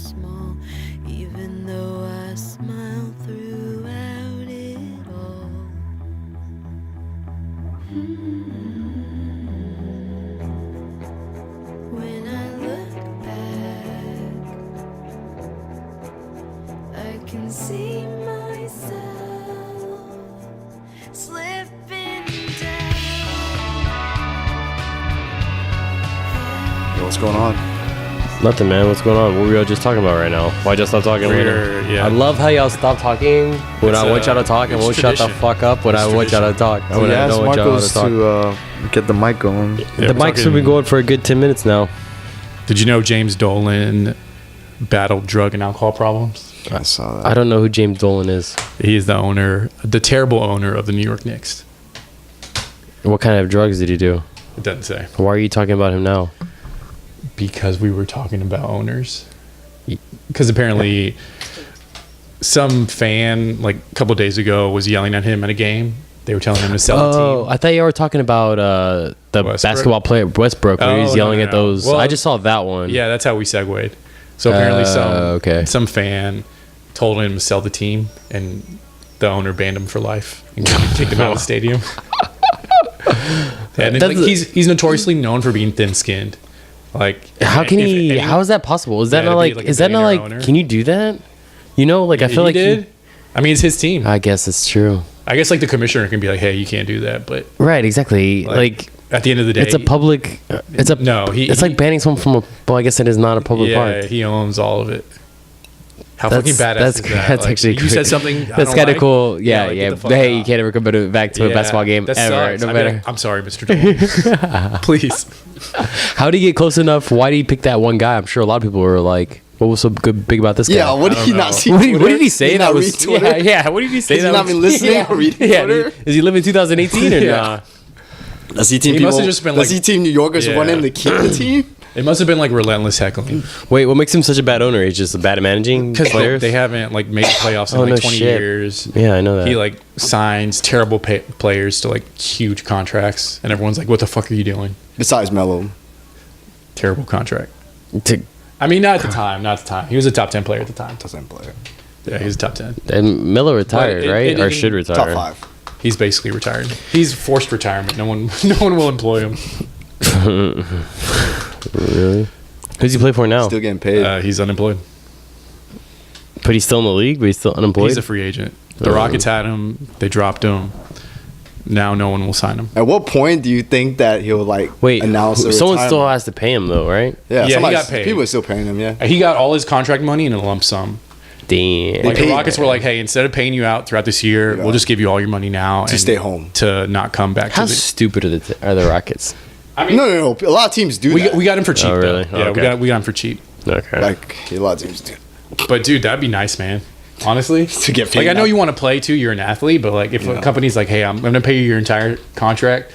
small, even though I smile throughout it all. When I look back, I can see myself slipping down. What's going on? Nothing, man. What's going on? What were y'all just talking about right now? Why just stop talking later? Yeah. I love how y'all stop talking when I want y'all to talk and won't shut the fuck up when I want y'all to talk. So When I asked don't want y'all Marcos to talk. to get the mic going. The mic's been going for a good 10 minutes now. Did you know James Dolan battled drug and alcohol problems? I saw that. I don't know who James Dolan is. He is the terrible owner of the New York Knicks. What kind of drugs did he do? It doesn't say. Why are you talking about him now? Because we were talking about owners. Because apparently some fan, like a couple days ago, was yelling at him at a game. They were telling him to sell the Oh, team. I thought you were talking about the Westbrook? basketball player Westbrook, where he's yelling at those. Well, I just saw that one. Yeah, that's how we segued. So apparently some fan told him to sell the team, and the owner banned him for life and kicked him out of the stadium. And like, he's notoriously known for being thin-skinned. Like, how can he? How is that possible? Is that not like? Is that not like? Owner. Can you do that? You know, like I feel like he did. I mean, it's his team. I guess it's true. I guess like the commissioner can be like, "Hey, you can't do that," but Right, exactly. Like at the end of the day, it's a public. It's a no. It's like banning someone from a. Well, I guess it is not a public park. Yeah, he owns all of it. How fucking badass is that? That's Like, actually you said something. That's kind of cool. Yeah, like, yeah. get the fuck Hey, out. you can't ever come back to a basketball game that ever. sucks. No I'd be matter. like, I'm sorry, Mr. Dolan. Please. How did he get close enough? Why did he pick that one guy? I'm sure a lot of people were like, "What was so good, big about this guy?" Yeah, what did he not see? What did he say? Did That not was read Twitter? yeah. What did he say? Has he that not was, been listening or reading Twitter? Does he live in 2018 or Yeah. not? Does he team He people? must have just been does like- he team New Yorkers Yeah. want him to keep the team? It must have been like relentless heckling Wait, what makes him such a bad owner? He's just bad at managing because players. they haven't like made the playoffs in Oh, like no 20 shit. years. Yeah, I know that. He like signs terrible players to like huge contracts, and everyone's like, "What the fuck are you doing?" Besides Melo. Terrible contract. To- I mean, not at the time. Not at the time. He was a top 10 player at the time. Doesn't play. Yeah, he was a top 10. and Miller retired, But it right? Or didn't- should retire? Top 5. He's basically retired. He's forced retirement. No one will employ him. Really? Who's he play for now? Still getting paid. He's unemployed. But he's still in the league, but he's still unemployed. He's a free agent. The Rockets had him. They dropped him. Now no one will sign him. At what point do you think that he'll like Wait, announce a someone retirement? still has to pay him though, right? Yeah, he somebody- got paid. People are still paying him. Yeah. He got all his contract money in a lump sum. Damn. Like the paid Rockets were like, "Hey, instead of paying you out throughout this year, Yeah. we'll just give you all your money now To and stay home. to not come back How to the." stupid are the Rockets? I mean, No. A lot of teams do that. we got him for cheap. Oh, really? Though. Yeah, Okay. we got him for cheap. Okay. Like a lot of teams do. But dude, that'd be nice, man. Honestly, To get paid like I know now. you want to play too. You're an athlete, but like if a company's like, "Hey, I'm gonna pay you your entire contract,"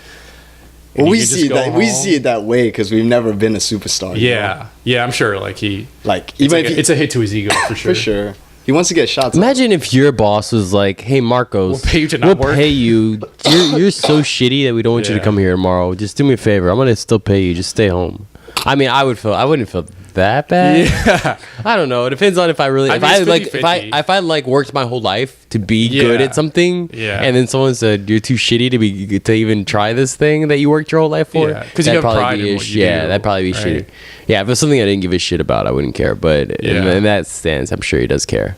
and Well, you we can just see go that. We home. see it that way because we've never been a superstar. you know? Yeah, I'm sure. Like he, Like it's, even like if he, it's a hit to his ego for sure. for sure, he wants to get shots. Imagine if your boss was like, "Hey, Marcos, We'll pay you to not work." pay you. You're so shitty that we don't want you to Yeah. come here tomorrow. Just do me a favor. I'm gonna still pay you. Just stay home." I mean, I wouldn't feel that bad. Yeah, I don't know. It depends on if I really, I if mean, I it's like, 50-50. if I like worked my whole life to be good Yeah. at something, Yeah. and then someone said you're too shitty to even try this thing that you worked your whole life for. Yeah, 'cause you that'd have probably pride be in a what you yeah, do, that'd probably be right? shitty. Yeah, if it's something I didn't give a shit about, I wouldn't care. But Yeah. in that stance, I'm sure he does care.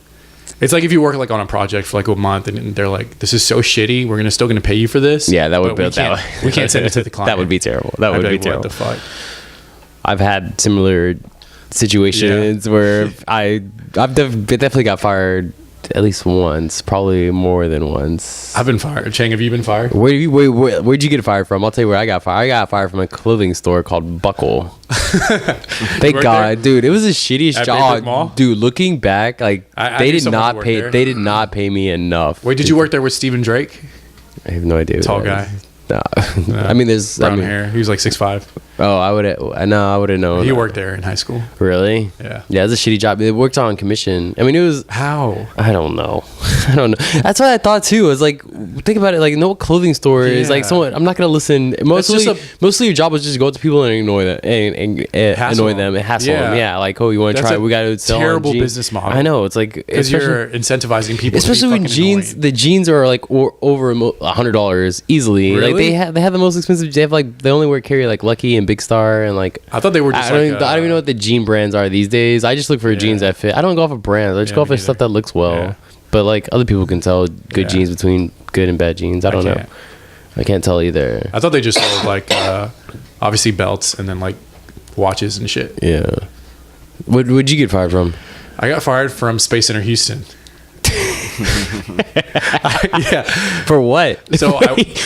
it's like if you work like on a project for like a month and they're like, "This is so shitty. We're still gonna pay you for this." Yeah, that would but be that. we can't send it to the client. That would be terrible. That I'd would be like, terrible. What the fuck? I've had similar situations where I've definitely got fired at least once, probably more than once. I've been fired. Chang, have you been fired? Where'd you get fired from? I'll tell you where I got fired. I got fired from a clothing store called Buckle. Thank worked God, dude. It was the shittiest At Baybrook job, Mall? dude. Looking back, like I they knew did someone who not worked pay. there. They did not pay me enough. Wait, did you work there with Stephen Drake? I have no idea. who Tall that guy. is. No. I mean, there's brown hair. He was like 6'5". Oh, I would have known. He worked there in high school. Really? Yeah. Yeah, it's a shitty job. It worked on commission. I mean, it was. How? I don't know. I don't know. That's what I thought too. It was like, think about it. Like, no clothing store is like someone. I'm not gonna listen. Mostly your job was just go up to people and annoy them and annoy them and hassle them. Yeah, like, oh, you want to try? We got to sell terrible jeans. business model. I know. It's like because you're incentivizing people, especially when jeans. Annoying. The jeans are like over $100 easily. Really? Like they have the most expensive. They have like they only carry like Lucky and Big Star and like. I thought they were just I don't even know what the jean brands are these days. I just look for jeans that fit. I don't go off of brands. I just go off of stuff that looks well. Yeah. But like other people can tell good jeans between good and bad jeans. I don't know. I can't tell either. I thought they just sold like obviously belts and then like watches and shit. Yeah. What'd you get fired from? I got fired from Space Center Houston. Yeah. For what? So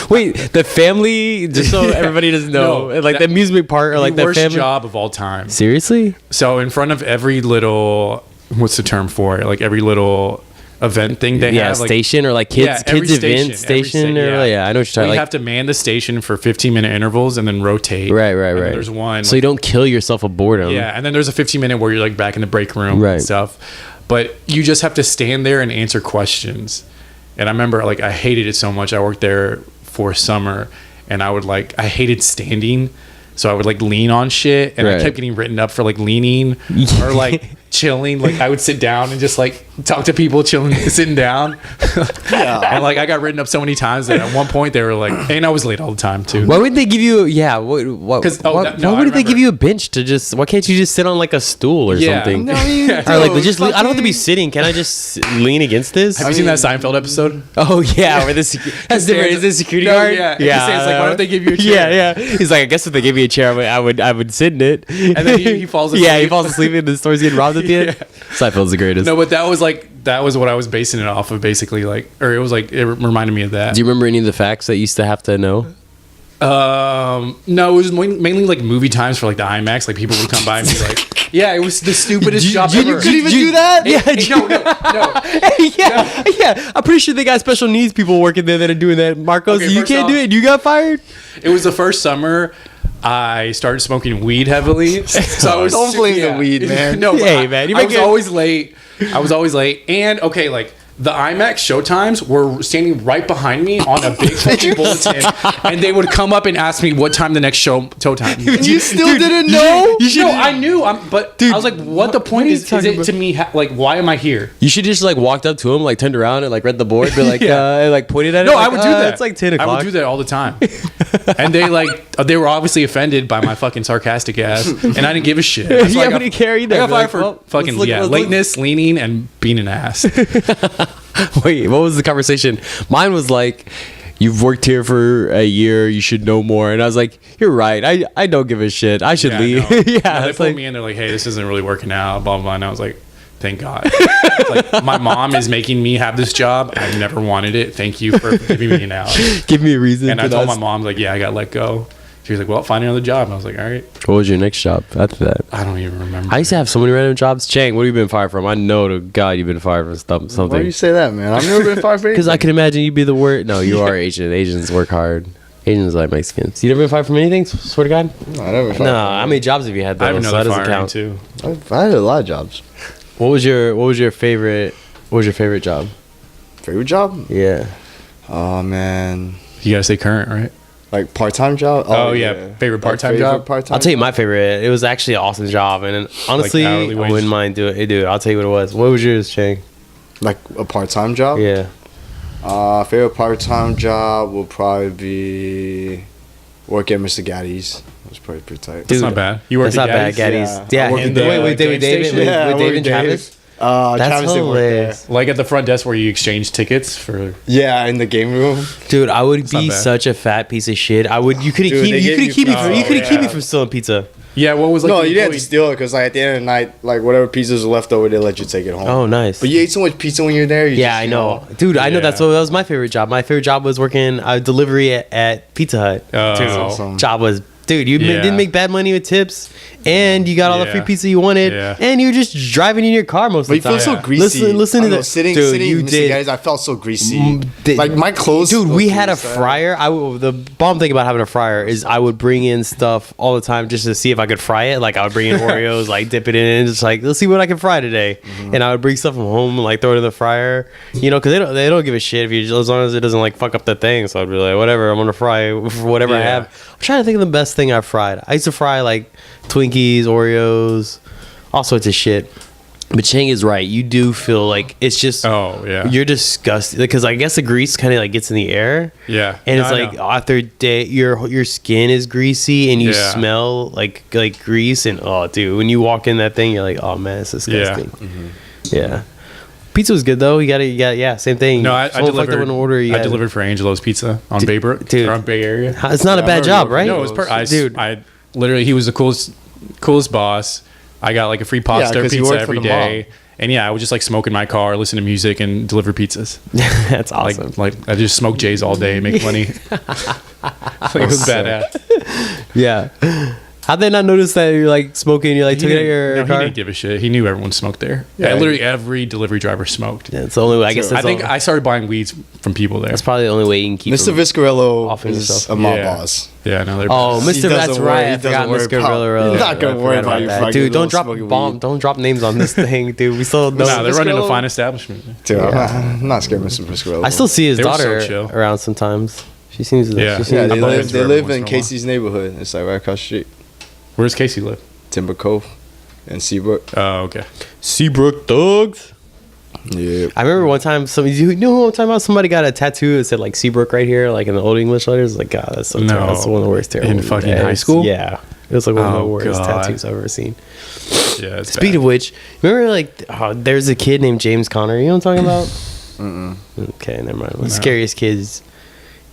wait, the family, just so everybody doesn't know, no, like the amusement park or like the worst family job of all time. Seriously? So in front of every little, what's the term for it? Like every little event thing they have, like, station or like kids event station or I know what you're talking. We have to man the station for 15-minute intervals and then rotate. Right. There's one, so you don't kill yourself of boredom. Yeah, and then there's a 15-minute where you're like back in the break room and stuff. But you just have to stand there and answer questions. And I remember like I hated it so much. I worked there for a summer and I hated standing. So I would like lean on shit and I kept getting written up for like leaning or like chilling. Like I would sit down and just like talk to people chilling, sitting down. And like I got written up so many times that at one point they were like, and I was late all the time too. Why would they give you? Yeah, why would they give you a bench to just? Why can't you just sit on like a stool or something? No, or like just I don't have to be sitting. Can I just lean against this? Have you seen that Seinfeld episode? Oh yeah, where this that's different. Is this security guard? Yeah. It's like, why don't they give you a chair? Yeah. He's like, I guess if they gave me a chair, I would sit in it. And then he falls asleep. Yeah, he falls asleep and the store's getting robbed at the end. Seinfeld's the greatest. No, but that was what I was basing it off of, basically. Like, or it was like it reminded me of that. Do you remember any of the facts that you used to have to know? No, it was mainly like movie times for like the IMAX. Like people would come by and be like, "Yeah, it was the stupidest job ever." You could even do that? No. Yeah. I'm pretty sure they got special needs people working there that are doing that. Marcos, you can't do it. You got fired. It was the first summer I started smoking weed heavily. So I was don't blame the weed, man. No, hey, man, I was always late. And okay, like the IMAX showtimes were standing right behind me on a big fucking bulletin, and they would come up and ask me what time the next show time. You still didn't know? No, I knew. But I was like, what the point is it to me? Like, why am I here? You should just like walked up to him, like turned around and like read the board, be like, like pointed at it. No, like, I would do that. It's like 10 o'clock. I would do that all the time. And they were obviously offended by my fucking sarcastic ass, and I didn't give a shit. So I didn't care either. I got fired for fucking lateness, leaning, and being an ass. Wait, what was the conversation? Mine was like, you've worked here for a year, you should know more. And I was like, you're right. I don't give a shit. I should leave. No. They put me in. They're like, hey, this isn't really working out, blah, blah, blah. And I was like, thank God. Like, my mom is making me have this job. I've never wanted it. Thank you for giving me an out. Give me a reason. And I told my mom, like, yeah, I got let go. She was like, well, find another job. And I was like, all right. What was your next job after that? I don't even remember. I used to have so many random jobs. Chang, what have you been fired from? I know to God you've been fired from something. Why do you say that, man? I've never been fired for anything. Because I can imagine you'd be the worst. No, you are Asian. Asians work hard. Asians like Mexicans. You never been fired from anything? Swear to God? No, I never been fired. No, how many jobs have you had though? I have another so that doesn't firing count. too. I had a lot of jobs. What was your favorite job? Favorite job? Yeah. Oh man. You gotta say current, right? Like part-time job? Oh yeah. Favorite part-time job? Part-time I'll tell you my favorite. It was actually an awesome job, and honestly, I wouldn't mind doing it. Dude, I'll tell you what it was. What was yours, Chang? Like a part-time job? Yeah. Favorite part-time job will probably be work at Mr. Gaddy's. It was probably pretty tight. That's not bad. You worked That's at not Gaddy's? bad, Gaddy's. Yeah. In the With David, with David and Travis. That's Travis didn't work there. hilarious. Like at the front desk where you exchange tickets for. Yeah, in the game room. Dude, I would not be bad. such a fat piece of shit. I would. You couldn't Dude, keep. they You gave couldn't you- keep me from stealing pizza. Yeah, what was like? No, the you didn't have to employee- steal it because like at the end of the night, like whatever pizzas are left over, they let you take it home. Oh, nice. But you ate so much pizza when you're there. Yeah, I know, dude. I know that was my favorite job. My favorite job was working delivery at Pizza Hut. Oh. Awesome. Job was dude, you didn't make bad money with tips, and you got all the free pizza you wanted, and you were just driving in your car most of the time. But you feel so greasy. Listen to that. Sitting in Mr. Gatti's, I felt so greasy. Like my clothes. Dude, we had a fryer. The bomb thing about having a fryer is I would bring in stuff all the time just to see if I could fry it. Like I would bring in Oreos, like dip it in, and just like let's see what I can fry today. And I would bring stuff from home and like throw it in the fryer. You know, because they don't give a shit if you, as long as it doesn't like fuck up the thing. So I'd be like, whatever, I'm gonna fry whatever I have. I'm trying to think of the best thing I've fried. I used to fry like Twinkies, Oreos, all sorts of shit. But Chang is right. You do feel like it's just you're disgusted because I guess the grease kind of like gets in the air. Yeah, and it's like after a day, your skin is greasy and you smell like grease and dude, when you walk in that thing, you're like, oh man, it's disgusting. Yeah. Pizza was good though. You got same thing. No, I delivered for Angelo's Pizza on Baybrook, on Bay Area. It's not a bad job, right? No, it was dude. I literally, he was the coolest boss. I got like a free pasta pizza every day. And I would just like smoke in my car, listen to music, and deliver pizzas. That's awesome. Like I just smoke J's all day, make money. It was badass. Yeah. How'd they not notice that you're like smoking? You're like taking out your car? He didn't give a shit. He knew everyone smoked there. Yeah, literally every delivery driver smoked. Yeah, it's the only way. I think I started buying weeds from people there. That's probably the only way you can keep Mr. Viscarello offing is yourself. a mob boss. Yeah, no, they're Mr. That's right. I forgot Mr. Viscarello. He's not gonna worry about that, dude. Don't drop names on this thing, dude. We still know. Nah, they're running a fine establishment. Dude, I'm not scared of Mr. Viscarello. I still see his daughter around sometimes. She seems to. They live in Casey's neighborhood. It's like right across the street. Where does Casey live? Timber Cove and Seabrook. Oh, okay. Seabrook Thugs. Yeah. I remember one time you know what I'm talking about? Somebody got a tattoo that said like Seabrook right here, like in the old English letters. Like, God, that's so terrible. That's one of the worst terrible. In fucking high school? Yeah. It was like one of the worst tattoos I've ever seen. Yeah. Speaking of which, remember like there's a kid named James Conner. You know what I'm talking about? Okay, never mind. The scariest kids.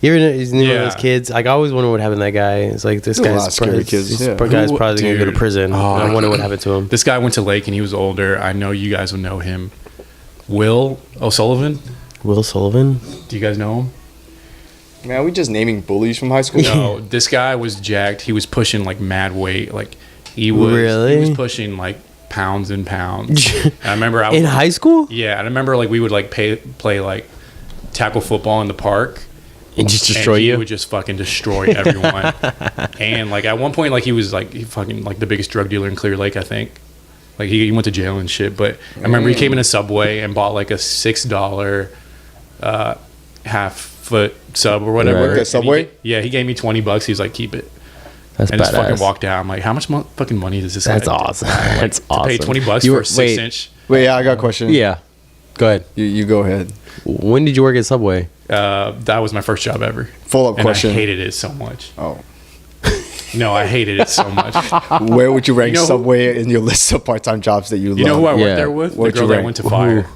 You ever know those kids? Like, I always wonder what happened to that guy. It's like this guy's probably guy's probably gonna go to prison. I wonder what happened to him. This guy went to Lake and he was older. I know you guys would know him. Will O'Sullivan. Will Sullivan. Do you guys know him? Man, are we just naming bullies from high school? No, this guy was jacked. He was pushing like mad weight. Like he was pushing like pounds and pounds. And I remember in high school. Yeah, and I remember like we would like play like tackle football in the park. And just destroy you? He would just fucking destroy everyone. And like at one point, like he was like fucking like the biggest drug dealer in Clear Lake, I think. Like he went to jail and shit. But I remember he came in a Subway and bought like a $6 half-foot sub or whatever. Right. Subway? He gave me $20. He was like, keep it. That's and badass. Just fucking walked out. I'm like, how much fucking money does this guy? That's awesome. That's awesome. To pay $20 for a 6-inch. Wait, I got a question. Yeah. Go ahead. You go ahead. When did you work at Subway? That was my first job ever. Follow-up question. I hated it so much. Oh. No, I hated it so much. Where would you rank Subway in your list of part-time jobs that you love? You know who I worked there with? The girl that went to fire.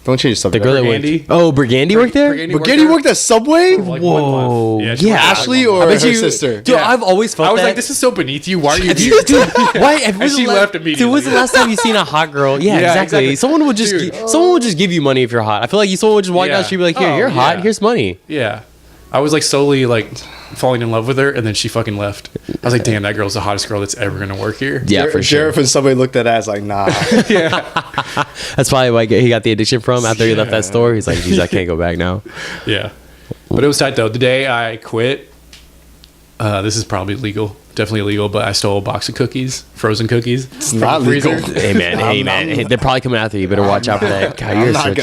Don't change the subject. The girl that went. Oh, Brigandy worked there? Brigandy worked at Subway? Like whoa. Yeah, Ashley or her sister? Dude, I've always felt I was like, this is so beneath you. Why are you dude, why? And she left immediately. Dude, when's the last time you seen a hot girl? Yeah, exactly. Someone would just give you money if you're hot. I feel like someone would just walk out, she'd be like, here, you're hot, here's money. Yeah. I was like slowly like falling in love with her, and then she fucking left. I was like, damn, that girl's the hottest girl that's ever gonna work here. Yeah, for sure. Sheriff and somebody looked at us like, nah. That's probably why he got the addiction from after he left that store. He's like, geez, I can't go back now. Yeah. But it was tight though. The day I quit, this is probably illegal. Definitely illegal, but I stole a box of cookies, frozen cookies. It's not legal. Hey man, they're probably coming after you. Better watch out for that. God,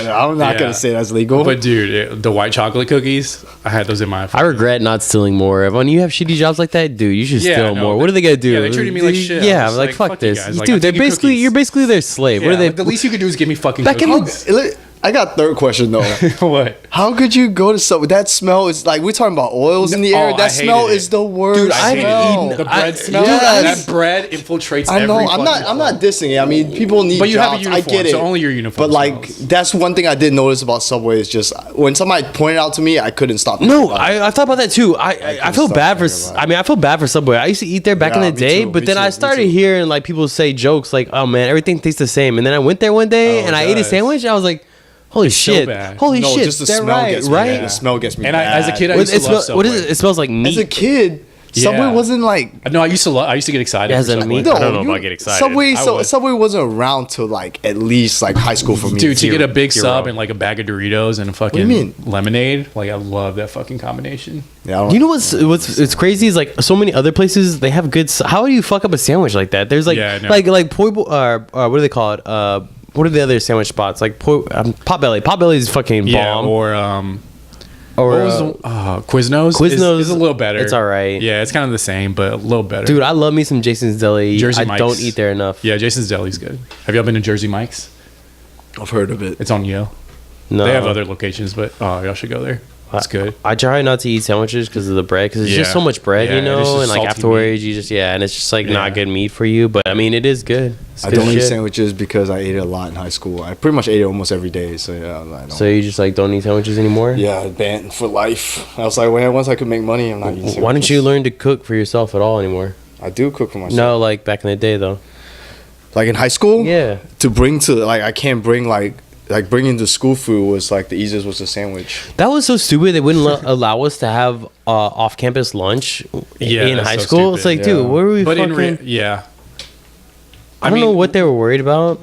I'm not gonna say that's legal. But dude, the white chocolate cookies, I had those in my. I regret not stealing more. When you have shitty jobs like that, dude, you should steal more. What are they gonna do? Yeah, they treated me like shit. Yeah, like fuck this, dude. They're basically you're basically their slave. What are they? The least you could do is give me fucking cookies. I got third question though. What? How could you go to Subway? That smell is like we're talking about oils in the air. That smell is the worst. Dude, I haven't eaten the bread smell. Yes. That bread infiltrates. I know. I'm not dissing it. I mean, people need. But you jobs. have a uniform, I get it. so only your uniform. But like, that's one thing I did notice about Subway is just when somebody pointed out to me, I couldn't stop. No, I thought about that too. I feel bad for. I mean, I feel bad for Subway. I used to eat there back in the day, but then I started hearing like people say jokes like, "Oh man, everything tastes the same." And then I went there one day and I ate a sandwich. I was like, holy shit! Holy shit! Just the smell gets me. Right? The smell gets me. And as a kid, I used to love Subway. What is it? It smells like meat. As a kid, Subway wasn't like. No, I used to get excited. As for a Subway. meat? I don't know if I get excited. Subway wasn't around till like at least like high school for me. Dude, to get a big You're sub wrong. and like a bag of Doritos and a fucking do you mean? lemonade, like I love that fucking combination. Yeah, You know what's crazy is like so many other places they have good. How do you fuck up a sandwich like that? There's like Yeah, I know. like poi what do they call it? What are the other sandwich spots? Like Potbelly. Potbelly is fucking Yeah, bomb. or Or what was Quiznos? Quiznos is a little better. It's all right. Yeah, it's kind of the same, but a little better. Dude, I love me some Jason's Deli. Jersey I Mike's. don't eat there enough. Yeah, Jason's Deli's good. Have y'all been to Jersey Mike's? I've heard of it. It's on Yale. No, They have other locations, but y'all should go there. It's good. I try not to eat sandwiches because of the bread, because it's just Yeah. so much bread, Yeah, you and it's know, just and like salty afterwards you just and it's just like Yeah. not good meat for you. But I mean, it is good. It's I good don't eat shit. sandwiches because I ate it a lot in high school. I pretty much ate it almost every day. So yeah, I don't. So you just like don't eat sandwiches anymore? Yeah, banned for life. I was like, once I could make money, I'm not eating sandwiches. Why don't you learn to cook for yourself at all anymore? I do cook for myself. No, like back in the day though. Like in high school? Yeah. To bring to, like, I can't bring, like bringing the school food was, like, the easiest was a sandwich. That was so stupid. They wouldn't allow us to have off-campus lunch Yeah, in that's high so school. It's stupid. like, dude, what are we But fucking... yeah. I don't know what they were worried about.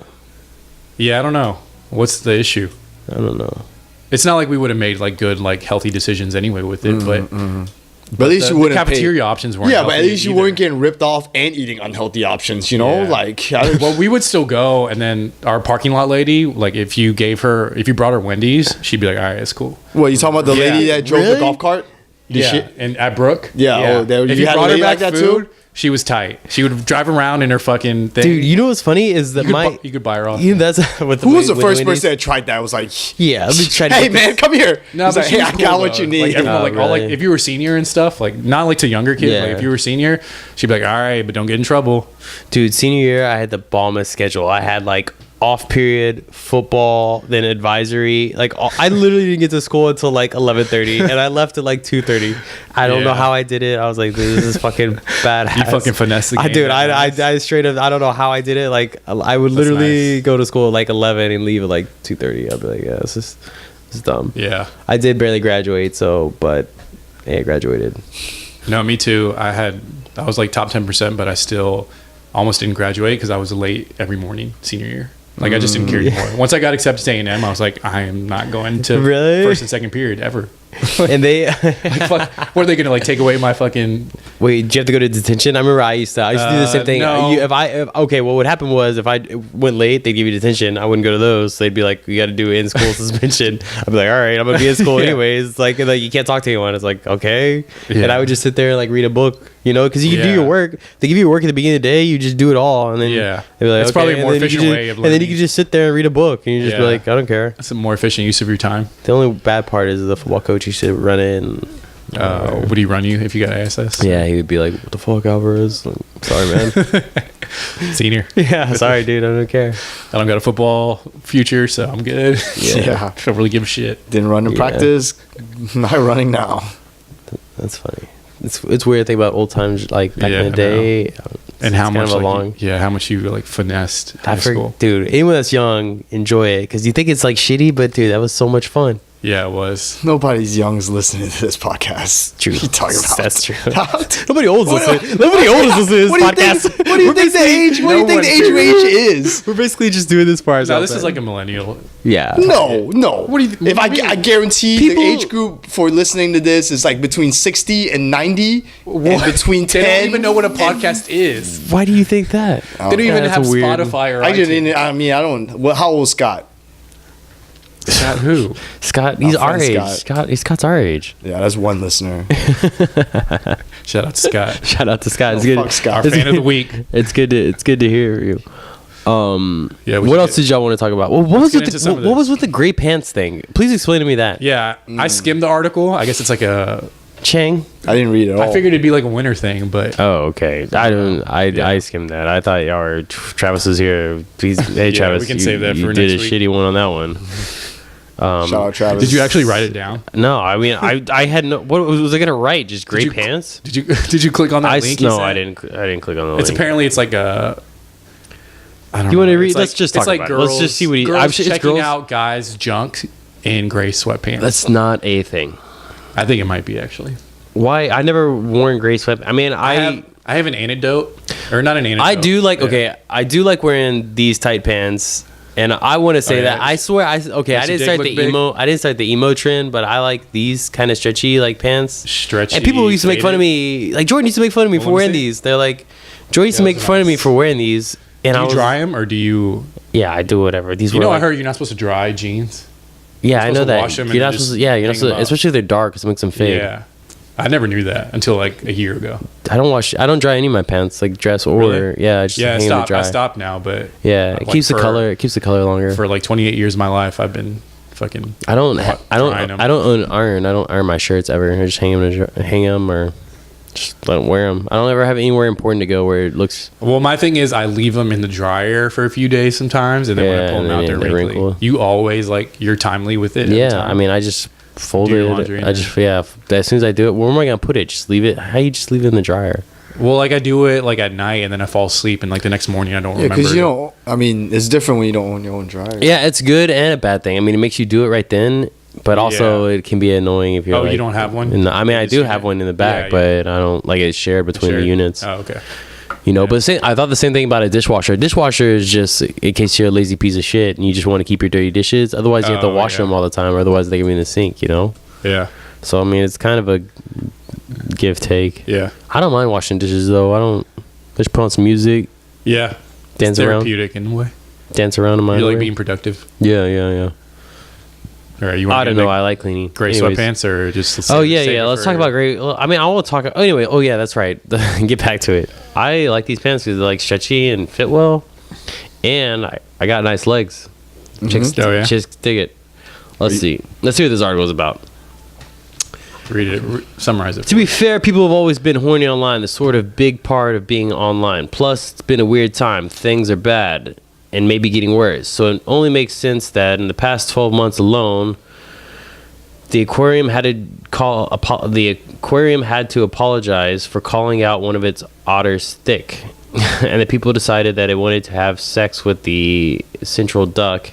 Yeah, I don't know. What's the issue? I don't know. It's not like we would have made like good, like healthy decisions anyway with it, But at least the you wouldn't cafeteria options weren't. Yeah, but at healthy least you either. weren't getting ripped off and eating unhealthy options, you know? Yeah. Like, Well, we would still go, and then our parking lot lady, like if you brought her Wendy's, she'd be like, "All right, it's cool." what, you talking about the Yeah. lady that drove Really? the golf cart? Did Yeah, she- and at Brook, Yeah, oh, if you you had a brought her lady back like that food, too? she was tight. She would drive around in her fucking thing. Dude, you know what's funny is that you could buy her off. You know, that's with Who was the with first Wendy's. person that tried that? Was like, Yeah, let me try to hey, get this- man, come here. No, He's but like, she hey, was I cool, got what though. you need. Like, everyone, Oh, like, all, like really? if you were senior and stuff, like not like to younger kids. Yeah. Like if you were senior, she'd be like, "All right, but don't get in trouble." Dude, senior year, I had the bombest schedule. I had like off period football, then advisory. Like I literally didn't get to school until like 11:30, and I left at like 2:30. I don't know Yeah. how I did it. I was like, this is fucking badass. You fucking finessed the game. Dude, That's nice. I straight up. I don't know how I did it. Like I would That's literally nice. go to school at like 11 and leave at like 2:30. I'd be like, yeah, this is dumb. Yeah. I did barely graduate, but hey, I graduated. No, me too. I was like top 10%, but I still almost didn't graduate because I was late every morning senior year. Like I just didn't care anymore. Once I got accepted to A&M, I was like, I am not going to Really? first and second period ever. And they Like, fuck, what are they gonna like take away my fucking? wait. Did you have to go to detention? I remember I used to do the same thing. no. Okay, well, what happened was if I went late, they'd give you detention. I wouldn't go to those. They'd be like, you got to do in school suspension. I'd be like, all right, I'm gonna be in school Yeah. anyways. Like you can't talk to anyone. It's like okay, Yeah. and I would just sit there and like read a book. You know, because you can do Yeah. your work. They give you your work at the beginning of the day. You just do it all, and then Yeah. they'd be like, It's okay, probably a and more then you efficient could way just- of And then you learning. could just sit there and read a book, and you just be Yeah. like, I don't care. That's a more efficient use of your time. The only bad part is the football coach. He should run it. And, Would he run you if you got ASS? yeah, he would be like, "What the fuck, Alvarez? Like, sorry, man." Senior. Yeah, sorry, dude. I don't care. I don't got a football future, so I'm good. Yeah. I don't really give a shit. Didn't run in Yeah. practice. Not running now. That's funny. It's weird to think about old times like back Yeah, in the day. And It's how kind much of a like, how much you like finessed high school. dude. Anyone that's young, enjoy it because you think it's like shitty, but dude, that was so much fun. Yeah, it was. Nobody's young's listening to this podcast. True. What are you talking about? That's true. What Nobody old is listening. Nobody old is listening to this do you podcast. think? What do you think the age? What do you think the age range is? We're basically just doing this for No, ourselves. this is like a millennial. yeah. No. What do you If what do you mean? I guarantee People- the age group for listening to this is like between 60 and 90, and between 10. They don't even know what a podcast is. Why do you think that? They don't even that's have a weird- Spotify or I just iTunes. didn't. I mean, I don't. Well, how old is Scott? Scott who? Scott, he's Our our friend age. Scott. Scott's our age. Yeah, that's one listener. Shout out to Scott. Shout out to Scott. It's Oh, good. fuck Scott. Our It's fan of the good- week. It's good to hear you. Yeah, we What should else did y'all want to talk about? Well, what was get with into some of what was this. with the gray pants thing? Please explain to me that. Yeah, I skimmed the article. I guess it's like a. Chang. I didn't read it all. I figured it'd be like a winter thing, but Oh, okay. I skimmed that. I thought y'all were Travis was here. Please, hey Travis, we can you, save that you for did next a week. shitty one on that one. Shout out Travis. did you actually write it down? No, I mean I had no. What was I gonna write? Just gray you- pants? Did you click on that link? No, said? I didn't click on the It's link. apparently it's like a. I don't You know. wanna read- It's let's just talk it's like about it. girls, Let's just see what he- girls I'm sure it's checking girls- out guys' junk in gray sweatpants. That's not a thing. I think it might be actually. Why? I never worn gray sweatpants. I mean, I have an anecdote, or not an anecdote. I do like. Okay, I do like wearing these tight pants. And I want to say that I swear I didn't start the emo. I didn't start the emo trend, but I like these kind of stretchy like pants. Stretchy. And people used to make fun of me. Like Jordan used to make fun of me for wearing these. They're like, Jordan used to make fun of me for wearing these. And do you dry them or do you? Yeah, I do whatever. These. You know, I heard you're not supposed to dry jeans. Yeah, I know that. You're not supposed to. Yeah, you're not supposed to, especially if they're dark, because it makes them fade. Yeah. I never knew that until like a year ago. I don't dry any of my pants, like dress or really? I just hang them to dry. I stopped now, but yeah, it keeps the color. It keeps the color longer. For like 28 years of my life, I've been fucking. I don't own iron. I don't iron my shirts ever. I just hang them or just let them wear them. I don't ever have anywhere important to go where it looks. Well, my thing is I leave them in the dryer for a few days sometimes, and then when I pull them out, they're wrinkly. You always you're timely with it. Yeah, I mean, I just. Fold it. I just as soon as I do it, where am I gonna put it? Just leave it. How you just leave it in the dryer? Well, like I do it like at night, and then I fall asleep, and like the next morning I don't remember. Because you don't. I mean, it's different when you don't own your own dryer. Yeah, it's good and a bad thing. I mean, it makes you do it right then, but also it can be annoying if you're. Oh, you don't have one? I mean, I do have one in the back, but I don't like it's shared between the units. Oh, okay. You know, but I thought the same thing about a dishwasher. A dishwasher is just in case you're a lazy piece of shit and you just want to keep your dirty dishes. Otherwise, you have to wash them all the time, or otherwise they can be in the sink. You know. Yeah. So I mean, it's kind of a give take. Yeah. I don't mind washing dishes though. I don't. Just put on some music. Yeah. Dance around. Therapeutic in a way. Dance around in my. You like being productive. Yeah. All right. I don't know. I like cleaning. Gray sweatpants or just. Oh yeah. Let's talk about gray. I mean, I want to talk. Anyway. Oh yeah, that's right. Get back to it. I like these pants because they're like stretchy and fit well, and I got nice legs. Chicks dig it. Let's see what this article is about. Read it. Summarize it. To be fair, people have always been horny online. The sort of big part of being online. Plus, it's been a weird time. Things are bad and maybe getting worse. So it only makes sense that in the past 12 months alone, the aquarium had to apologize for calling out one of its otters thick, and the people decided that it wanted to have sex with the central duck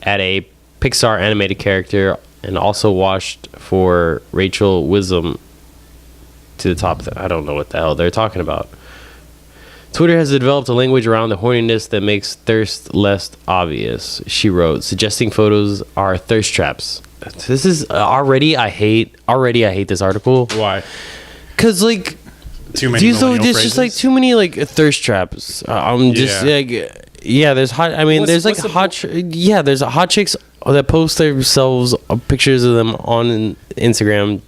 at a Pixar animated character. And also washed for Rachel Wisdom to the top of I don't know what the hell they're talking about. Twitter has developed a language around the horniness that makes thirst less obvious, she wrote, suggesting photos are thirst traps. This is already I hate this article. Why? Because like too many there's just like too many like thirst traps. There's hot. I mean, there's like there's hot chicks that post themselves pictures of them on Instagram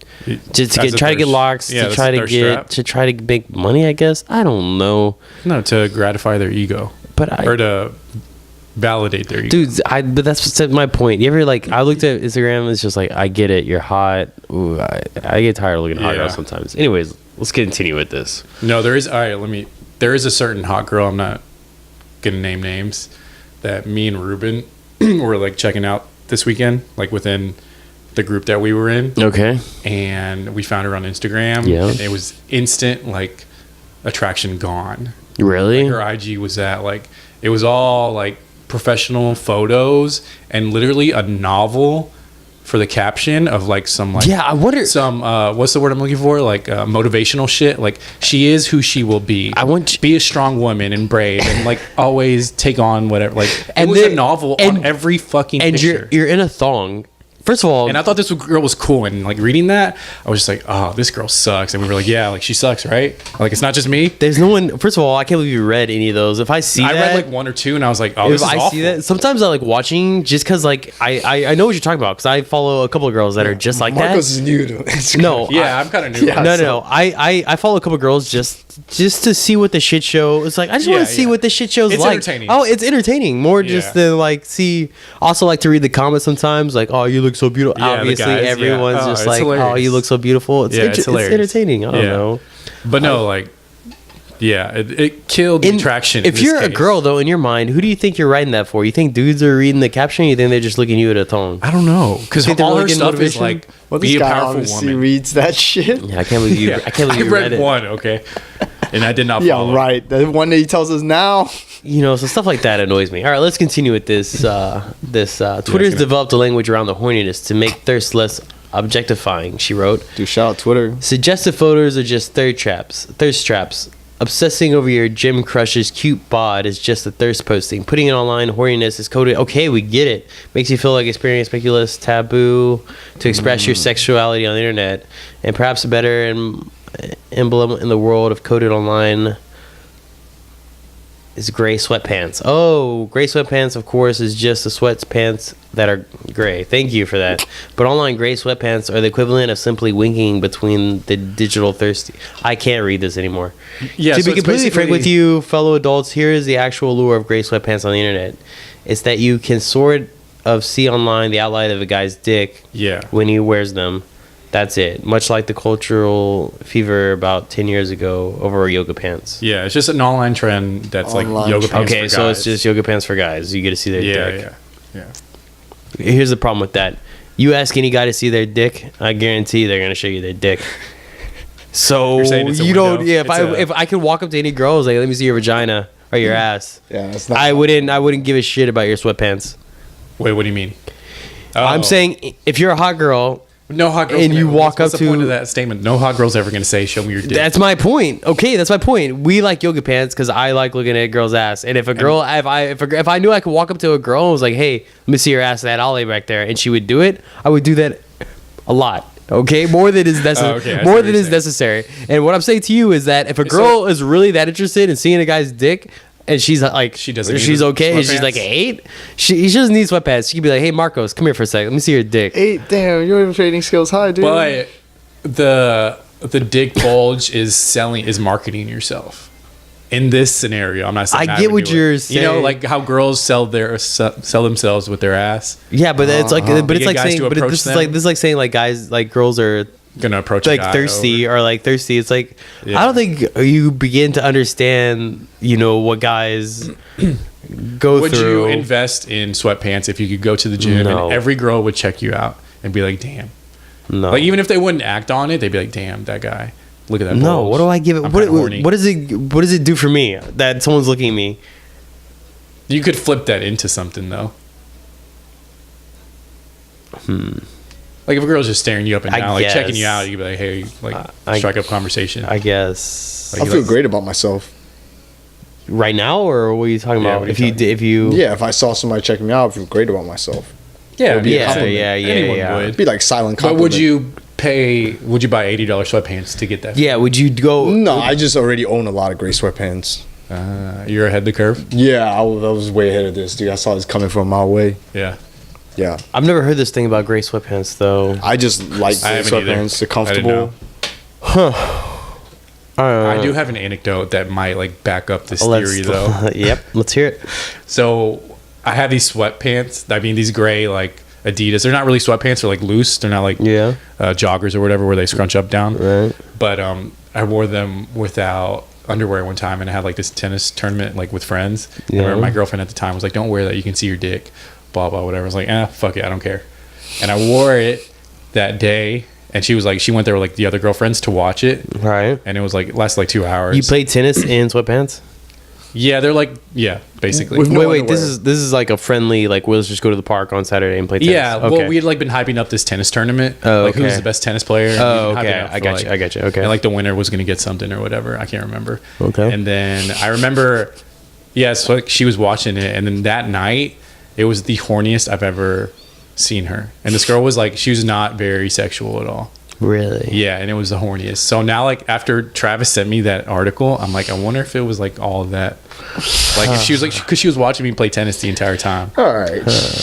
just to try to get locks, to try to make money. I guess I don't know. No, to gratify their ego, or to validate their ego. Dude, but that's my point. You ever I looked at Instagram. It's just like I get it. You're hot. Ooh, I get tired of looking at hot girls sometimes. Anyways, let's continue with this. No, there is. All right, there is a certain hot girl. I'm not gonna name names that me and Ruben were checking out this weekend, within the group that we were in. Okay. And we found her on Instagram. Yeah. And it was instant attraction gone. Really? Her IG was it was all professional photos and literally a novel for the caption of some I wonder some what's the word I'm looking for, motivational shit, she is who she will be. I want to be a strong woman and brave and always take on whatever, and it was a novel on every fucking picture. You're in a thong. First of all, and I thought this girl was cool, and reading that, I was just oh, this girl sucks, and we were she sucks, right? It's not just me. There's no one. First of all, I can't believe you read any of those. If I see, I read one or two, and I was oh, this is awful. See that, sometimes I watching just because I know what you're talking about because I follow a couple of girls that are just like Marcos that. Marcos is new to Instagram. No, I'm kind of new. Yeah, no. I follow a couple of girls just to see what the shit show is like. I just want to see what the shit show's like. Entertaining. Oh, it's entertaining. More just than see. Also to read the comments sometimes. Oh, you look so beautiful. Obviously, everyone's just hilarious. Oh, you look so beautiful. It's entertaining. I don't know. But no, it killed the attraction. If you're a girl, though, in your mind, who do you think you're writing that for? You think dudes are reading the caption, or you think they're just looking at you at a thong? I don't know. Because all her stuff is be a powerful woman. Reads that shit. Yeah, I can't believe you. I can't believe you read it. One, okay. And I did not follow. Yeah, right. The one that he tells us now. So stuff like that annoys me. All right, let's continue with this. Twitter's developed a language around the horniness to make thirst less objectifying, she wrote. Dude, shout out Twitter. Suggestive photos are just thirst traps. Obsessing over your gym crush's cute bod is just a thirst posting. Putting it online, horniness is coded. Okay, we get it. Makes you feel like experience, make you less taboo to express your sexuality on the internet. And perhaps a better emblem in the world of coded online is gray sweatpants. Oh, gray sweatpants, of course, is just the sweatpants that are gray. Thank you for that. But online gray sweatpants are the equivalent of simply winking between the digital thirsty. I can't read this anymore. Yeah, to so be completely frank with you, fellow adults, here is the actual lure of gray sweatpants on the internet. It's that you can sort of see online the outline of a guy's dick when he wears them. That's it. Much like the cultural fever about 10 years ago over yoga pants. Yeah, it's just an online trend that's like yoga pants for guys. Okay, so it's just yoga pants for guys. You get to see their dick. Yeah. Here's the problem with that. You ask any guy to see their dick, I guarantee they're going to show you their dick. So you don't. Yeah, if I could walk up to any girl, I was like, let me see your vagina or your ass. Yeah, that's not. I wouldn't give a shit about your sweatpants. Wait, what do you mean? I'm saying if you're a hot girl. No hot girl. And you walk up what's to. the point of that statement? No hot girl's ever going to say, "Show me your dick." That's my point. Okay, that's my point. We like yoga pants because I like looking at a girl's ass. And if a girl, if I knew I could walk up to a girl and was like, "Hey, let me see your ass, that ollie back there," and she would do it, I would do that a lot. Okay, more than is necessary. More than is necessary. And what I'm saying to you is that if a girl is really that interested in seeing a guy's dick. And she's like, she's okay. She's like 8. She doesn't need sweatpants. She could be like, hey, Marcos, come here for a second. Let me see your dick. 8, damn, your trading skills high, dude. But the dick bulge is marketing yourself. In this scenario, I'm not saying I get what you're saying. You know, like how girls sell themselves with their ass. Yeah, but it's like, but it's like saying, but this is like saying like guys, like girls are gonna approach like thirsty or like thirsty. It's like I don't think you begin to understand, you know, what guys go would through. Would you invest in sweatpants if you could go to the gym and every girl would check you out and be like, damn? No. Like even if they wouldn't act on it, they'd be like, damn, that guy. Look at that. No, bulge. what do I give it? What does it do for me that someone's looking at me? You could flip that into something though. Like if a girl's just staring you up and down, like checking you out, you could be like, hey, like strike up conversation. I guess. Like, I feel great about myself. Right now, or what are you talking about? If you yeah, if I saw somebody checking me out, I feel great about myself. Yeah, Anyone would. It'd be like silent compliment. But would you buy $80 sweatpants to get that? Yeah, would you go? No, I just already own a lot of gray sweatpants. You're ahead of the curve? Yeah, I was way ahead of this, dude. I saw this coming from a mile away. Yeah. Yeah. I've never heard this thing about gray sweatpants, though. I just like gray sweatpants. They're comfortable. I do have an anecdote that might like back up this theory, though. Yep, let's hear it. So I have these sweatpants. I mean, these gray like Adidas. They're not really sweatpants. They're like loose. They're not like joggers or whatever where they scrunch up down. Right. But I wore them without underwear one time, and I had like this tennis tournament like with friends. Yeah. And my girlfriend at the time was like, "Don't wear that. You can see your dick." Blah blah whatever. I was like, fuck it, I don't care. And I wore it that day, and she was like, she went there with like the other girlfriends to watch it. Right. And it was like lasted like 2 hours. You played tennis in sweatpants? Yeah, they're like basically. Wait, this is like a friendly like we'll just go to the park on Saturday and play tennis. Yeah, okay. Well, we had like been hyping up this tennis tournament. Like who's the best tennis player? Oh, okay. I got you. Okay. And like the winner was gonna get something or whatever. I can't remember. Okay. And then I remember, so like she was watching it, and then that night it was the horniest I've ever seen her. And this girl was like, she was not very sexual at all. Really? Yeah, and it was the horniest. So now, like, after Travis sent me that article, I'm like, I wonder if it was like all of that. Like, if she was like, because she was watching me play tennis the entire time. All right.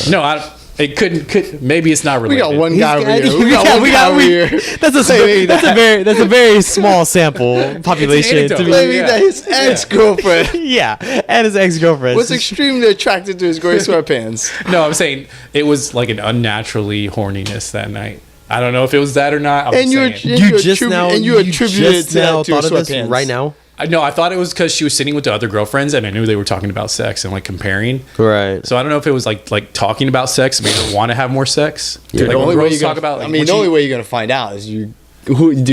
No, it could. Maybe it's not related. We got one guy over here. We got one guy over here. That's a very small sample population. Claiming that his ex-girlfriend. Yeah, and his ex-girlfriend was extremely attracted to his gray sweatpants. No, I'm saying it was like an unnaturally horniness that night. I don't know if it was that or not. You attributed it to his sweatpants right now. No, I thought it was because she was sitting with the other girlfriends, and I knew they were talking about sex and like comparing. Right. So I don't know if it was like talking about sex, made her want to have more sex. Yeah. Like, The only way you're talk about. Like, the only way you're gonna find out is do